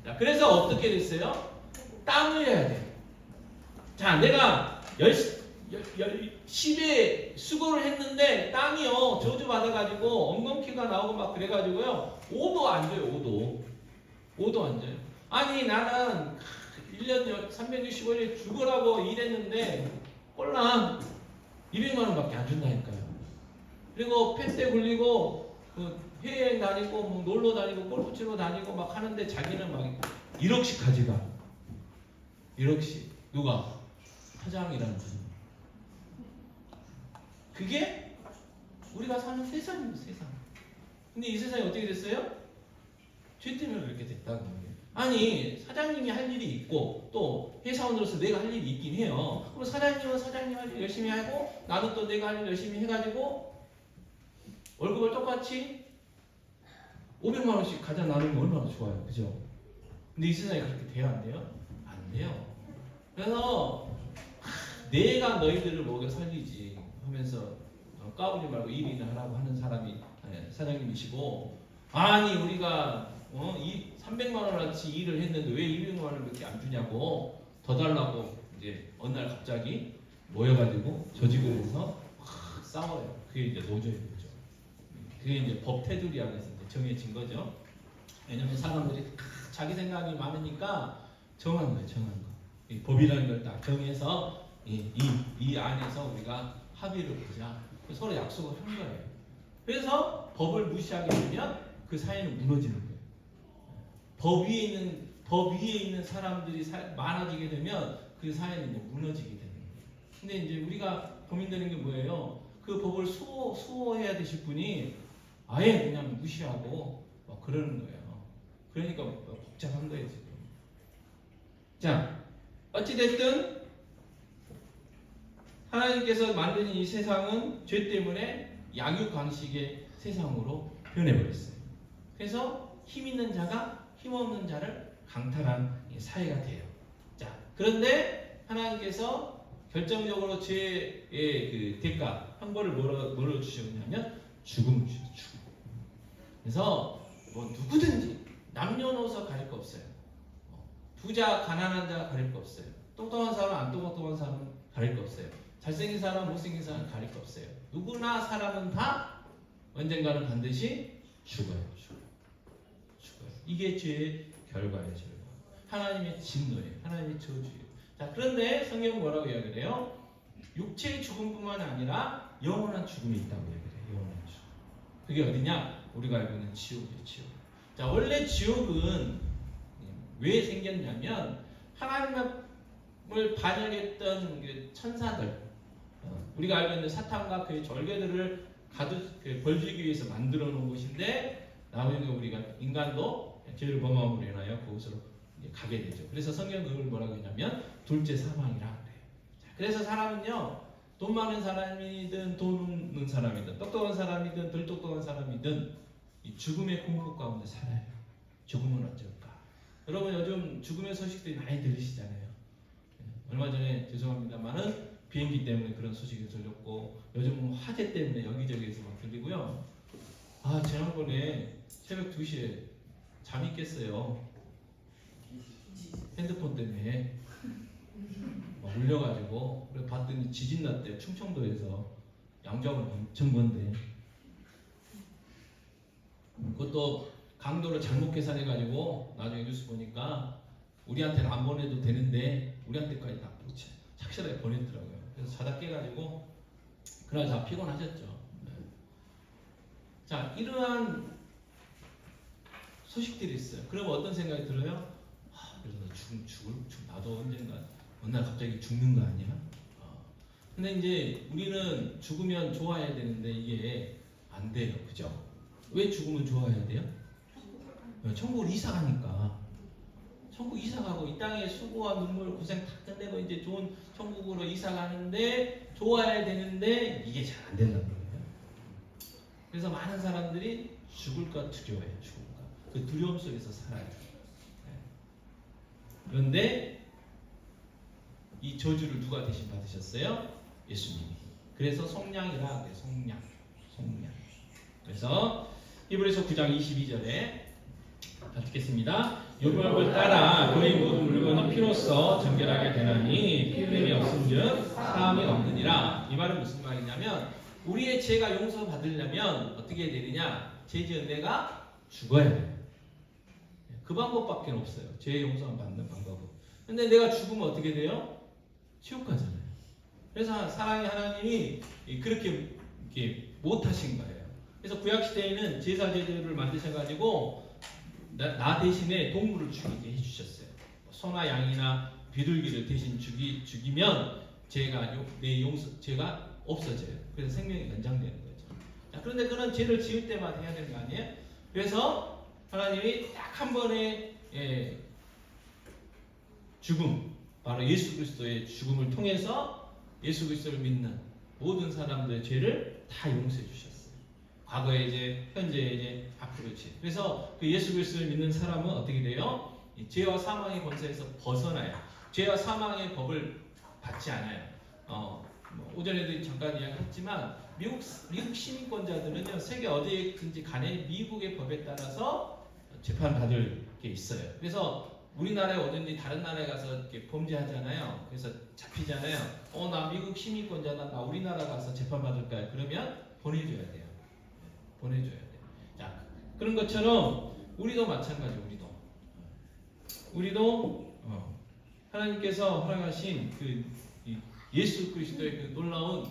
S5: 자, 그래서 어떻게 됐어요? 땀을 흘려야 돼요. 자, 내가 10에 수고를 했는데 땀이요 저주받아가지고 엉겅퀴가 나오고 막 그래가지고요 5도 안 줘요. 5도 안 줘요. 아니 나는 1년 365일 죽으라고 일했는데 꼴랑 200만 원밖에 안 준다니까요. 그리고 펜스에 굴리고 그 해외여행 다니고 뭐 놀러 다니고 골프 치러 다니고 막 하는데 자기는 막 1억씩 가져가. 1억씩. 누가? 사장이라는 분. 그게 우리가 사는 세상입니다. 세상. 근데 이 세상이 어떻게 됐어요? 죄 때문에 그렇게 됐다는 거예요. 아니 사장님이 할 일이 있고 또 회사원으로서 내가 할 일이 있긴 해요. 그럼 사장님은 사장님 할 일 열심히 하고 나는 또 내가 할 일 열심히 해가지고 월급을 똑같이 500만 원씩 가져 나누면 얼마나 좋아요. 그죠? 근데 이 세상에 그렇게 돼야 안 돼요? 안 돼요. 그래서 내가 너희들을 먹여 살리지 하면서 까불지 말고 일이나 하라고 하는 사람이 사장님이시고, 아니 우리가 300만 원어치 일을 했는데 왜 200만 원밖에 안 주냐고 더 달라고 이제 어느 날 갑자기 모여가지고 조직을 해서 싸워요. 그게 이제 노조의 거죠. 그게 이제 법 테두리 안에서 이제 정해진 거죠. 왜냐면 사람들이 자기 생각이 많으니까 정한 거예요. 정한 거. 이 법이라는 걸 딱 정해서 이 안에서 우리가 합의를 보자. 서로 약속을 한 거예요. 그래서 법을 무시하게 되면 그 사회는 무너지는 거예요. 법 위에 있는 사람들이 많아지게 되면 그 사회는 이제 무너지게 되는 거예요. 근데 이제 우리가 고민되는 게 뭐예요? 그 법을 수호해야 되실 분이 아예 그냥 무시하고 막 그러는 거예요. 그러니까 복잡한 거예요 지금. 자, 어찌됐든 하나님께서 만드신 이 세상은 죄 때문에 양육강식의 세상으로 변해버렸어요. 그래서 힘 있는 자가 힘 없는 자를 강탈한 사회가 돼요. 자, 그런데 하나님께서 결정적으로 죄의 그 대가, 형벌을 뭐로 주셨냐면 죽음을 주셨어요. 죽음. 그래서 뭐 누구든지 남녀노소 가릴 거 없어요. 부자, 가난한 자 가릴 거 없어요. 똑똑한 사람, 안 똑똑한 사람은 가릴 거 없어요. 잘생긴 사람, 못생긴 사람 가릴 거 없어요. 누구나 사람은 다 언젠가는 반드시 죽어요. 죽어요. 이게 죄의 결과예요. 결과. 하나님의 진노예요. 하나님의 저주예요. 자, 그런데 성경은 뭐라고 이야기를 해요? 육체의 죽음뿐만 아니라 영원한 죽음이 있다고 이야기를 해요. 영원한 죽음. 그게 어디냐? 우리가 알고 있는 지옥이에요. 지옥. 자, 원래 지옥은 왜 생겼냐면 하나님을 반역했던 그 천사들, 우리가 알고 있는 사탄과 그의 절개들을 가득 벌 주기 위해서 만들어 놓은 곳인데, 나중에 우리가 인간도 죄를 범함으로 인하여 그곳으로 가게 되죠. 그래서 성경은 그걸 뭐라고 했냐면 둘째 사망이라 그래요. 자, 그래서 사람은요, 돈 많은 사람이든 돈 없는 사람이든 똑똑한 사람이든 덜 똑똑한 사람이든 이 죽음의 공포 가운데 살아요. 죽음은 어쩔까? 여러분 요즘 죽음의 소식들이 많이 들으시잖아요. 얼마 전에 죄송합니다만은 비행기 때문에 그런 소식이 들렸고, 요즘 화재 때문에 여기저기에서 막 들리고요. 아, 지난번에 새벽 2시에 잠이 깼어요. 핸드폰 때문에 막 울려가지고. 그래서 봤더니 지진 났대요. 충청도에서. 양자가 엄청 먼데 그것도 강도를 잘못 계산해가지고 나중에 뉴스 보니까 우리한테는 안 보내도 되는데 우리한테까지 다 착실하게 보냈더라고요. 그래서 자다 깨가지고 그날 다 피곤하셨죠. 네. 자, 이러한 소식들이 있어요. 그럼 어떤 생각이 들어요? 그래서 나도 언젠가 어느 날 갑자기 죽는 거 아니야? 근데 이제 우리는 죽으면 좋아해야 되는데 이게 안 돼요. 그죠? 왜 죽으면 좋아해야 돼요? 천국으로 이사 가니까. 천국 이사 가고 이 땅에 수고와 눈물 고생 다 끝내고 이제 좋은 천국으로 이사 가는데 좋아해야 되는데 이게 잘 안 된다는 거예요. 그래서 많은 사람들이 죽을까 두려워해요. 죽을까. 그 두려움 속에서 살아요. 그런데 이 저주를 누가 대신 받으셨어요? 예수님이. 그래서 속량이라 그래요. 속량. 그래서 히브리서 9장 22절에 다 듣겠습니다. 율법을 따라 그의 모든 물건이 피로써 정결하게 되나니 피 흘림이 없음즉 사함이 없느니라. 이 말은 무슨 말이냐면 우리의 죄가 용서받으려면 어떻게 되느냐? 죄 지은 내가 죽어야 돼요. 그 방법밖에 없어요. 죄 용서받는 방법은. 근데 내가 죽으면 어떻게 돼요? 지옥 가잖아요. 그래서 사랑의 하나님이 그렇게 못하신 거예요. 그래서 구약 시대에는 제사 제도를 만드셔가지고 나 대신에 동물을 죽이게 해주셨어요. 소나 양이나 비둘기를 대신 죽이면 죄가 없어져요. 그래서 생명이 연장되는 거죠. 자, 그런데 그런 죄를 지을 때마다 해야 되는 거 아니에요? 그래서 하나님이 딱 한 번의 죽음, 바로 예수 그리스도의 죽음을 통해서 예수 그리스도를 믿는 모든 사람들의 죄를 다 용서해 주셨어요. 과거에 이제, 현재 이제, 앞으로 죄. 그래서 그 예수 그리스도를 믿는 사람은 어떻게 돼요? 이 죄와 사망의 권세에서 벗어나요. 죄와 사망의 법을 받지 않아요. 오전에도 잠깐 이야기했지만 미국 시민권자들은요, 세계 어디든지 간에 미국의 법에 따라서 재판받을 게 있어요. 그래서 우리나라에 어딘지 다른 나라에 가서 이렇게 범죄하잖아요. 그래서 잡히잖아요. 나 미국 시민권자다. 나 우리나라 가서 재판받을까요? 그러면 보내줘야 돼요. 보내줘야 돼요. 자, 그런 것처럼 우리도 마찬가지예요. 우리도 하나님께서 허락하신 그 예수 그리스도의 그 놀라운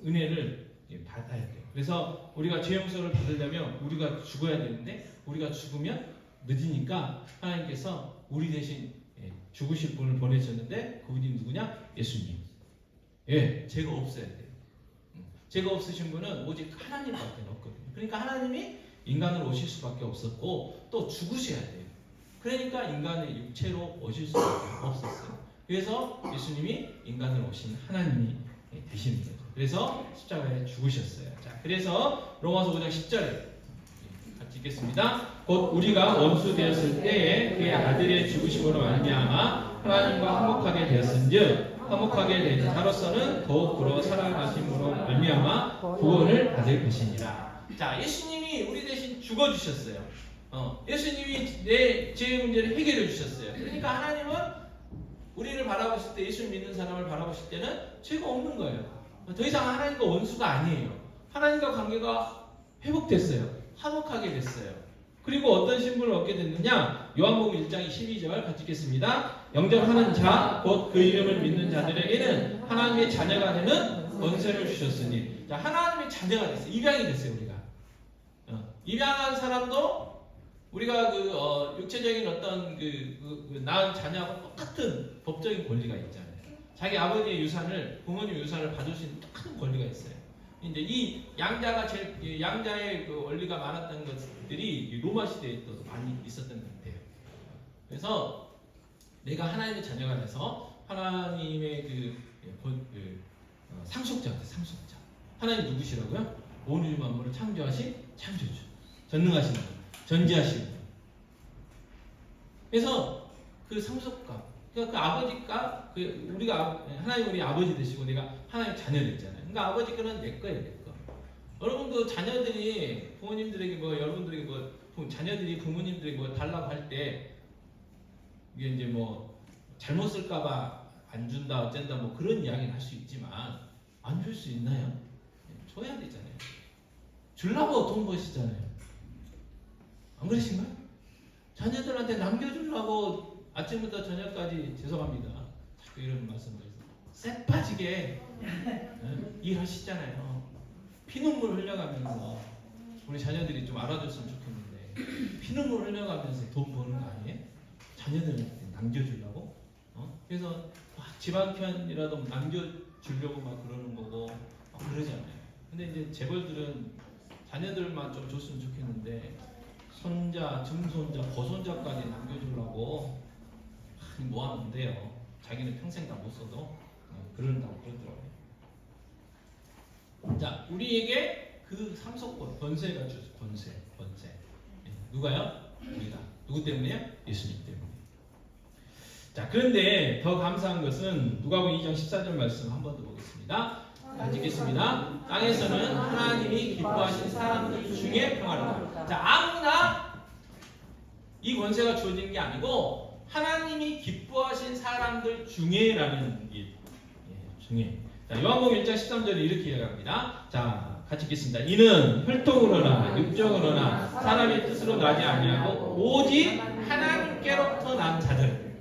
S5: 은혜를 받아야 돼요. 그래서 우리가 죄 용서를 받으려면 우리가 죽어야 되는데 우리가 죽으면 늦으니까 하나님께서 우리 대신 죽으실 분을 보내셨는데 그분이 누구냐? 예수님. 죄가 없어야 돼요. 죄가 없으신 분은 오직 하나님밖에 없거든요. 그러니까 하나님이 인간으로 오실 수밖에 없었고 또 죽으셔야 돼요. 그러니까 인간의 육체로 오실 수밖에 없었어요. 그래서 예수님이 인간으로 오신 하나님이 되시는 거죠. 그래서 십자가에 죽으셨어요. 자, 그래서 로마서 5장 10절에 같이 읽겠습니다. 곧 우리가 원수 되었을 때에 그의 아들의 죽으심으로 말미암아 하나님과 화목하게 되었은즉 화목하게 된 자로서는 더욱으로 살아나심으로 말미암아 구원을 받을 것이니라. 자, 예수님이 우리 대신 죽어주셨어요. 예수님이 내 죄의 문제를 해결해 주셨어요. 그러니까 하나님은 우리를 바라보실 때, 예수 믿는 사람을 바라보실 때는 죄가 없는 거예요. 더 이상 하나님과 원수가 아니에요. 하나님과 관계가 회복됐어요. 화목하게 됐어요. 그리고 어떤 신분을 얻게 됐느냐? 요한복음 1장 12절 같이 읽겠습니다. 영접하는 자, 곧 그 이름을 믿는 자들에게는 하나님의 자녀가 되는 권세를 주셨으니. 자, 하나님의 자녀가 됐어요. 입양이 됐어요, 우리가. 입양한 사람도 우리가 육체적인 어떤 낳은 자녀하고 똑같은 법적인 권리가 있잖아요. 자기 아버지의 유산을, 부모님의 유산을 받을 수 있는 똑같은 권리가 있어요. 이제 이 양자의 그 원리가 많았던 것들이 로마 시대에 또 많이 있었던 것 같아요. 그래서 내가 하나님의 자녀가 돼서 하나님의 상속자한테 상속자. 하나님 누구시라고요? 온 우주 만물을 창조하신 창조주. 전능하신 분. 전지하시고. 그래서 그 상속감, 그러니까 그 아버지가 우리가 하나님 우리 아버지 되시고 내가 하나님 자녀 됐잖아요. 그러니까 아버지 거는 내 거예요, 내 거. 여러분도 자녀들이 부모님들에게 여러분들에게 자녀들이 부모님들에게 달라고 할 때 이게 이제 잘못 쓸까봐 안 준다 어쩐다 그런 이야기는 할 수 있지만 안 줄 수 있나요? 줘야 되잖아요. 주려고 돈 버시잖아요. 안 그러신가요? 자녀들한테 남겨주려고 아침부터 저녁까지 죄송합니다. 자꾸 이런 말씀드려서 쎄 빠지게 일하시잖아요. 피눈물 흘려가면서 우리 자녀들이 좀 알아줬으면 좋겠는데 피눈물 흘려가면서 돈 버는 거 아니에요? 자녀들한테 남겨주려고? 그래서 집 한 편이라도 남겨주려고 그러는 거고 그러잖아요. 근데 이제 재벌들은 자녀들만 좀 줬으면 좋겠는데 손자, 증손자, 고손자까지 남겨주려고 모았는데요. 자기는 평생 다 못 써도 그런다고 그러더라고요. 자, 우리에게 그 상속권, 권세가 주죠. 권세. 누가요? 우리가. 누구 때문에요? 예수님 때문에. 자, 그런데 더 감사한 것은 누가복음 2장 14절 말씀 한 번 더 보겠습니다. 같이 읽겠습니다. 땅에서는 하나님이 기뻐하신 사람들 중에 평화로다. 자, 아무나 이 권세가 주어진 게 아니고 하나님이 기뻐하신 사람들 중에라는 중에. 자, 요한복음 1장 13절에 이렇게 이야기합니다. 자, 같이 읽겠습니다. 이는 혈통으로나 육정으로나 사람의 뜻으로 나지 아니하고 오직 하나님께로부터 난 자들.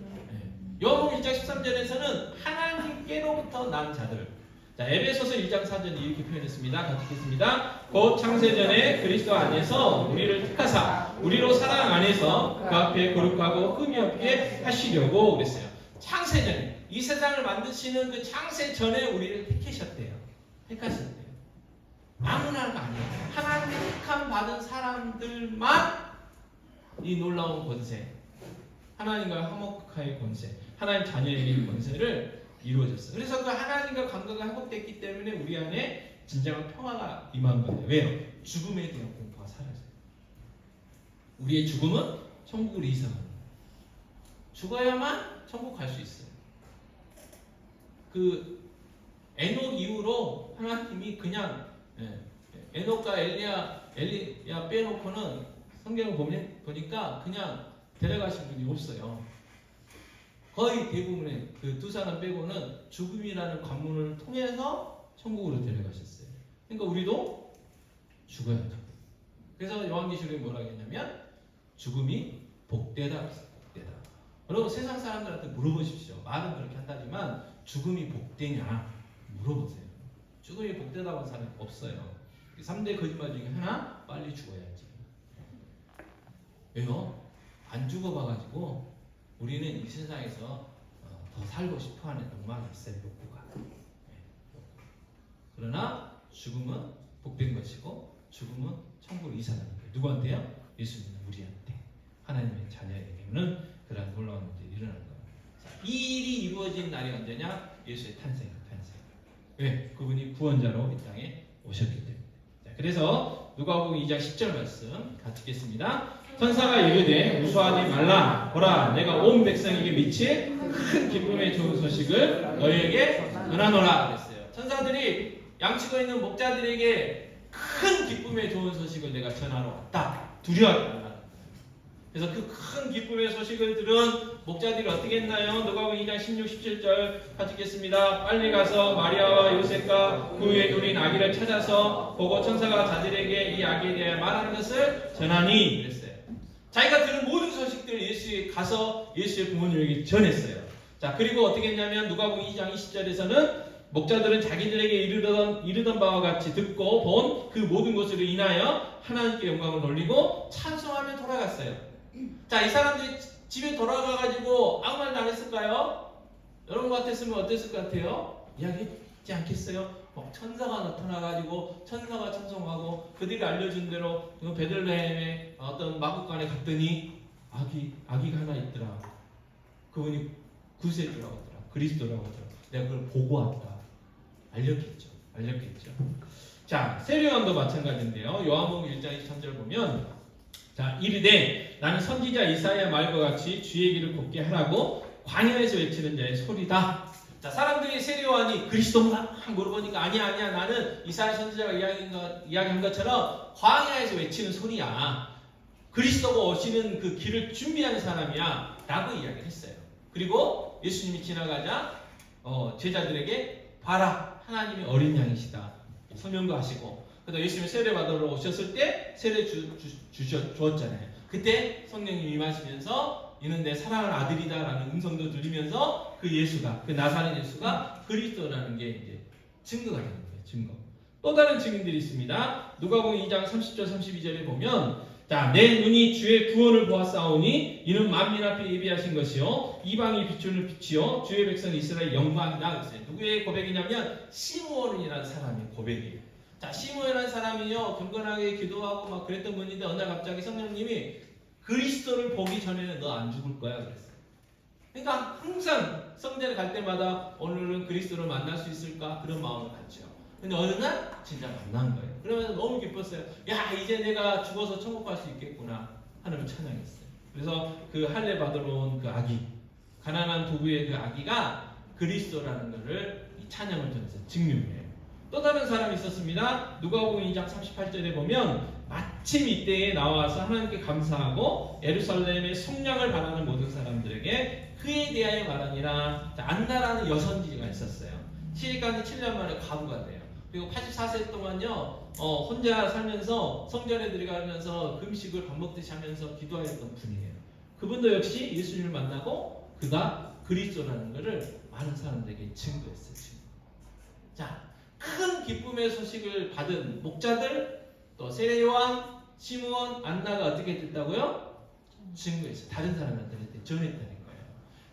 S5: 요한복음 1장 13절에서는 하나님께로부터 난 자들. 자, 에베소서 1장 4절이 이렇게 표현했습니다. 같이 읽겠습니다. 곧 창세전에 그리스도 안에서 우리를 택하사 우리로 사랑 안에서 그 앞에 거룩하고 흠이 없게 하시려고 그랬어요. 창세전에 이 세상을 만드시는 그 창세전에 우리를 택하셨대요. 택하셨대요. 아무나가 아니에요. 하나님의 택함 받은 사람들만 이 놀라운 권세, 하나님과 화목하의 권세, 하나님 자녀에게 권세를 이루어졌어요. 그래서 그 하나님과 관계가 회복됐기 때문에 우리 안에 진정한 평화가 임한 거예요. 왜요? 죽음에 대한 공포가 사라져요. 우리의 죽음은 천국으로 이상합니다. 죽어야만 천국 갈 수 있어요. 그 에녹 이후로 하나님이 그냥 에녹과 엘리야 빼놓고는 성경을 보니까 그냥 데려가신 분이 없어요. 거의 대부분의 그 두 사람 빼고는 죽음이라는 관문을 통해서 천국으로 데려가셨어요. 그러니까 우리도 죽어야죠. 그래서 요한계시록에 뭐라고 했냐면 죽음이 복되다 그랬어요. 복되다. 여러분 세상 사람들한테 물어보십시오. 말은 그렇게 한다지만 죽음이 복되냐 물어보세요. 죽음이 복되다고 하는 사람이 없어요. 3대 거짓말 중에 하나, 빨리 죽어야지. 왜요? 안 죽어봐가지고 우리는 이 세상에서 더 살고 싶어하는 욕망이 있어요. 욕구가. 그러나 죽음은 복된 것이고 죽음은 천국으로 이사하는 거예요. 누구한테요? 예수 믿는 우리한테. 하나님의 자녀에게는 그러한 놀라운 일이 일어나는 거예요. 이 일이 이루어진 날이 언제냐? 예수의 탄생. 왜? 그분이 구원자로 이 땅에 오셨기 때문에. 자, 그래서 누가복음 2장 10절 말씀 같이 읽겠습니다. 천사가 이르되 무수하지 말라. 보라, 내가 온 백성에게 미칠 큰 기쁨의 좋은 소식을 너희에게 전하노라 그랬어요. 천사들이 양치고 있는 목자들에게 큰 기쁨의 좋은 소식을 내가 전하러 왔다. 두려워하지 말라. 그래서 그 큰 기쁨의 소식을 들은 목자들이 어떻게 했나요? 누가복음 2장 16, 17절 같이 읽겠습니다. 빨리 가서 마리아와 요셉과 그 위에 누린 아기를 찾아서 보고 천사가 자들에게 이 아기에 대해 말하는 것을 전하니 그랬어요. 자기가 들은 모든 소식들을 예수에 가서 예수의 부모님에게 전했어요. 자, 그리고 어떻게 했냐면 누가복음 2장 20절에서는 목자들은 자기들에게 이르던 바와 같이 듣고 본 그 모든 것으로 인하여 하나님께 영광을 돌리고 찬송하며 돌아갔어요. 자, 이 사람들이 집에 돌아가가지고 아무 말도 안 했을까요? 여러분 같았으면 어땠을 것 같아요? 이야기했지 않겠어요? 천사가 나타나가지고 천사가 찬송하고 그들이 알려준 대로 베들레헴의 어떤 마구간에 갔더니 아기가 하나 있더라. 그분이 구세주라고 하더라. 그리스도라고 하더라. 내가 그걸 보고 왔다. 알렸겠죠. 자, 세례요한도 마찬가지인데요. 요한복음 1장 23절 보면 자, 이르되 나는 선지자 이사야 말과 같이 주의 길을 곱게 하라고 광야에서 외치는 자의 소리다. 자, 사람들이 세례요한이 그리스도인가 물어보니까 아니야 나는 이사야 선지자가 이야기한 것처럼 광야에서 외치는 소리야. 그리스도가 오시는 그 길을 준비하는 사람이야 라고 이야기를 했어요. 그리고 예수님이 지나가자 제자들에게 봐라, 하나님의 어린 양이시다 설명도 하시고, 그래서 예수님이 세례 받으러 오셨을 때 세례 주었잖아요. 그때 성령님이 임하시면서 이는 내 사랑하는 아들이다 라는 음성도 들리면서 그 예수가, 그 나사렛 예수가 그리스도라는 게 이제 증거가 되는 거예요. 증거. 또 다른 증인들이 있습니다. 누가복음 2장 30절 32절에 보면 자, 내 눈이 주의 구원을 보았사오니 이는 만민 앞에 예비하신 것이요 이방이 비추는 빛이요 주의 백성 이스라엘 영광이다 그랬어요. 누구의 고백이냐면 시므온이라는 사람의 고백이에요. 자, 시므온이라는 사람이요 경건하게 기도하고 막 그랬던 분인데 어느 날 갑자기 성령님이 그리스도를 보기 전에는 너 안 죽을 거야 그랬어요. 그러니까 항상 성전에 갈 때마다 오늘은 그리스도를 만날 수 있을까 그런 마음을 갖죠. 근데 어느 날 진짜 만난 거예요. 그러면서 너무 기뻤어요. 야, 이제 내가 죽어서 천국 갈 수 있겠구나 하나님을 찬양했어요. 그래서 그 할례 받으러 온 그 아기, 가난한 부부의 그 아기가 그리스도라는 것을 이 찬양을 통해서 증명해요. 또 다른 사람이 있었습니다. 누가복음 2장 38절에 보면 마침 이때에 나와서 하나님께 감사하고 예루살렘의 속량을 바라는 모든 사람들에게 그에 대하여 말하니라. 안나라는 여선지가 있었어요. 시집간 지 7년 만에 과부가 돼요. 그리고 84세 동안요 혼자 살면서 성전에 들어가면서 금식을 밥 먹듯이 하면서 기도하였던 분이에요. 그분도 역시 예수님을 만나고 그가 그리스도라는 것을 많은 사람들에게 증거했어요. 자, 큰 기쁨의 소식을 받은 목자들, 또 세례 요한, 시므온, 안나가 어떻게 됐다고요? 증거했어요. 다른 사람한테 전했다는 거예요.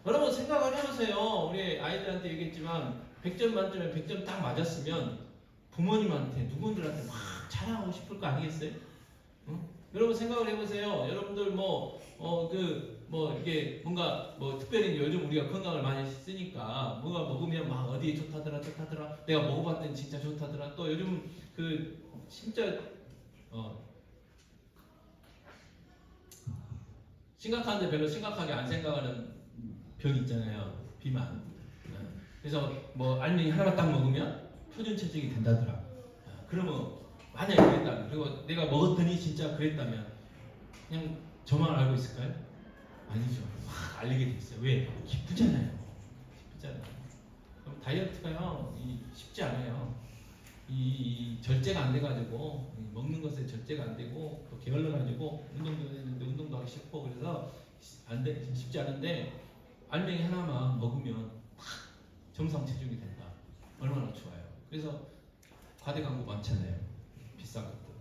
S5: 여러분 생각을 해보세요. 우리 아이들한테 얘기했지만 100점 만점에 100점 딱 맞았으면 부모님한테 누군들한테 막 자랑하고 싶을 거 아니겠어요? 응? 여러분 생각을 해보세요. 여러분들 이게 뭔가 특별히 요즘 우리가 건강을 많이 쓰니까 뭔가 먹으면 막 어디에 좋다더라 내가 먹어봤더니 진짜 좋다더라. 또 요즘 진짜 심각한데 별로 심각하게 안 생각하는 병 있잖아요. 비만. 그래서 알맹이 하나만 딱 먹으면 표준 체중이 된다더라. 그러면 만약에 그랬다면, 그리고 내가 먹었더니 진짜 그랬다면 그냥 저만 알고 있을까요? 아니죠. 막 알리게 돼 있어요. 왜? 기쁘잖아요. 그럼 다이어트가요 쉽지 않아요. 이 절제가 안 돼가지고 먹는 것에 절제가 안 되고 또 게을러가지고 운동도 했는데 운동도 하기 싫고 그래서 쉽지 않은데 알맹이 하나만 먹으면 딱 정상 체중이 된다. 얼마나 좋아요. 그래서 과대 광고 많잖아요. 비싼 것도.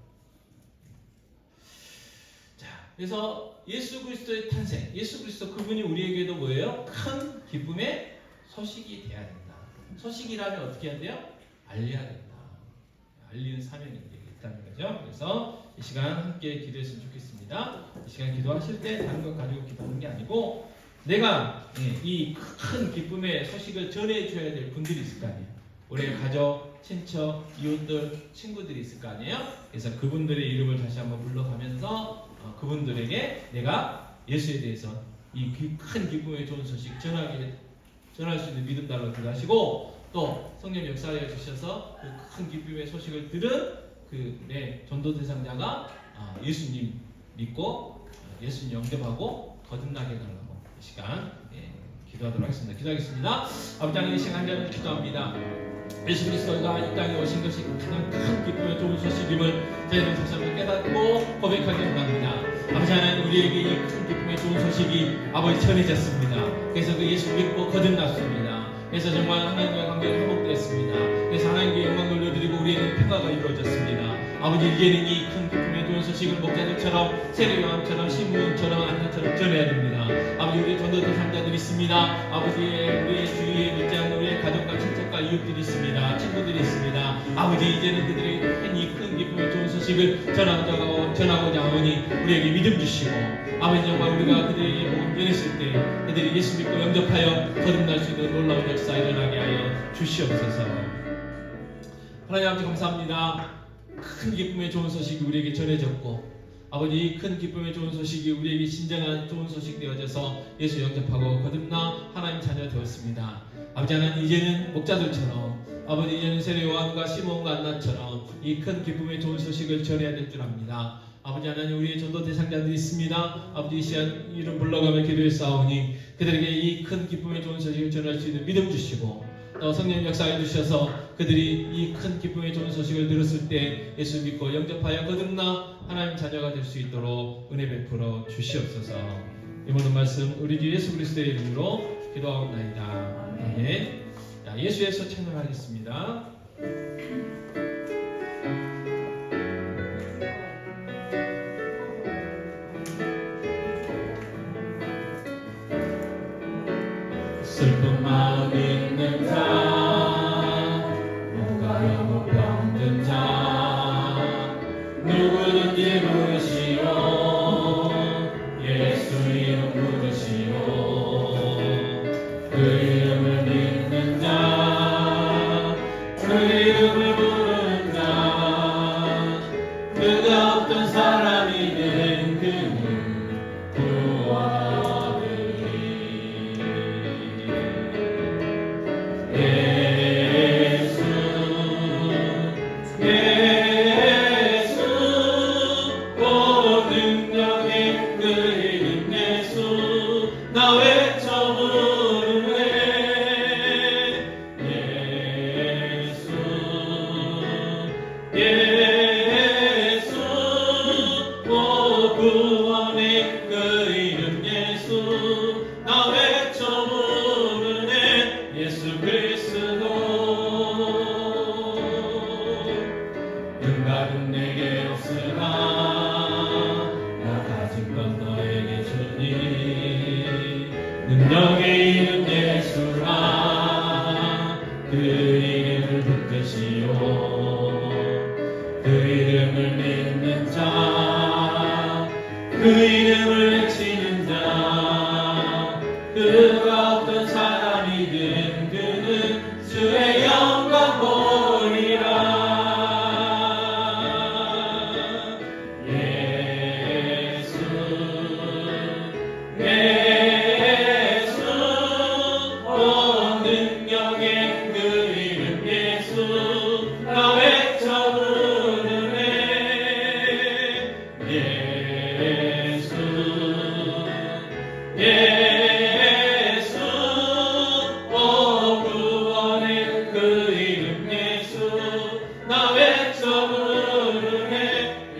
S5: 자, 그래서 예수 그리스도의 탄생, 예수 그리스도 그분이 우리에게도 뭐예요? 큰 기쁨의 소식이 돼야 된다. 소식이라면 어떻게 해야 돼요? 알려야 된다. 알리는 사명이 있다는 거죠. 그래서 이 시간 함께 기도했으면 좋겠습니다. 이 시간 기도하실 때 다른 것 가지고 기도하는 게 아니고 내가 이 큰 기쁨의 소식을 전해줘야 될 분들이 있을 거 아니에요. 우리의 가족, 친척, 이웃들, 친구들이 있을 거 아니에요. 그래서 그분들의 이름을 다시 한번 불러가면서 그분들에게 내가 예수에 대해서 이 큰 기쁨의 좋은 소식 전할 수 있는 믿음 달라고 기도하시고 또 성령 역사하여 주셔서 그 큰 기쁨의 소식을 들은 내 전도 대상자가 예수님 믿고 예수님 영접하고 거듭나게 해달라고 이 시간 기도하도록 하겠습니다. 기도하겠습니다. 아버지 하나님, 이 시간 한자를 기도합니다. 예수 그리스도가 이 땅에 오신 것이 가장 큰 기쁨의 좋은 소식임을 저희는 다시 한번 깨닫고 고백하기 원합니다. 아버지 하나님, 우리에게 이 큰 기쁨의 좋은 소식이 아버지 전해졌습니다. 그래서 그 예수 믿고 거듭났습니다. 그래서 정말 하나님과 관계가 회복되었습니다. 그래서 하나님께 영광을 돌려드리고 우리에는 평화가 이루어졌습니다. 아버지, 이제는 이 큰 기쁨의 좋은 소식을 목자들처럼 세례 요한처럼 시므온처럼 안나처럼 전해야 됩니다. 아버지, 우리 전도 대상자들이 있습니다. 아버지, 우리의 주위에 믿지 않는 우리의 가족과 친척과 이웃들이 있습니다. 친구들이 있습니다. 아버지, 이제는 그들에게 이 큰 기쁨의 좋은 소식을 전하고자 하오니 우리에게 믿음 주시고 아버지, 정말 우리가 그들에게 복음 전했을 때 그들이 예수 믿고 영접하여 거듭날 수 있는 놀라운 역사 일어나게 하여 주시옵소서. 하나님 아버지, 감사합니다. 큰 기쁨의 좋은 소식이 우리에게 전해졌고 아버지, 큰 기쁨의 좋은 소식이 우리에게 진정한 좋은 소식 되어져서 예수 영접하고 거듭나 하나님 자녀 되었습니다. 아버지 하나님, 이제는 목자들처럼 아버지, 이제는 세례 요한과 시몬과 안나처럼 이 큰 기쁨의 좋은 소식을 전해야 될 줄 압니다. 아버지 하나님, 우리의 전도 대상자들이 있습니다. 아버지, 이 시간 이름 불러가며 기도했사오니 그들에게 이 큰 기쁨의 좋은 소식을 전할 수 있는 믿음 주시고 또 성령 역사해 주셔서 그들이 이 큰 기쁨의 좋은 소식을 들었을 때 예수 믿고 영접하여 거듭나 하나님 자녀가 될 수 있도록 은혜 베풀어 주시옵소서. 이 모든 말씀 우리 주 예수 그리스도의 이름으로 기도하옵나이다. 아멘. 자, 예수에서 찬양하겠습니다. 슬픈 마음 있는 자, 목가여 못 병든 자, 누구든지 부르시오. 예수 이름 부르시오. 그 이름을 믿는 자, 그 이름을 부르는 자, 그가 어떤 사람이든 그는 구원하리니. 예수 오 능력의 그 이름 예수 나 외쳐 부르네. 예수라 그 이름을 붙드시오 그 이름을 믿는 자 그 이름을 외치는 자 그가 어떤 사람이든 그는 주의 영광 보리라 예수 예수 온 능력의 그 이름 예수 나 외쳐 부르네 예수 예수 오 구원의 그 이름 예수 나 외쳐 부르네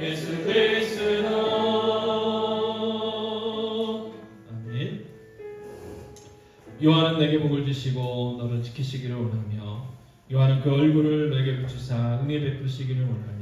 S5: 예수 그리스도 아멘. 요한은 내게 복을 주시고 너를 지키시기를 원하며 요한은 그 얼굴을 내게 비추사 은혜 베푸시기를 원하며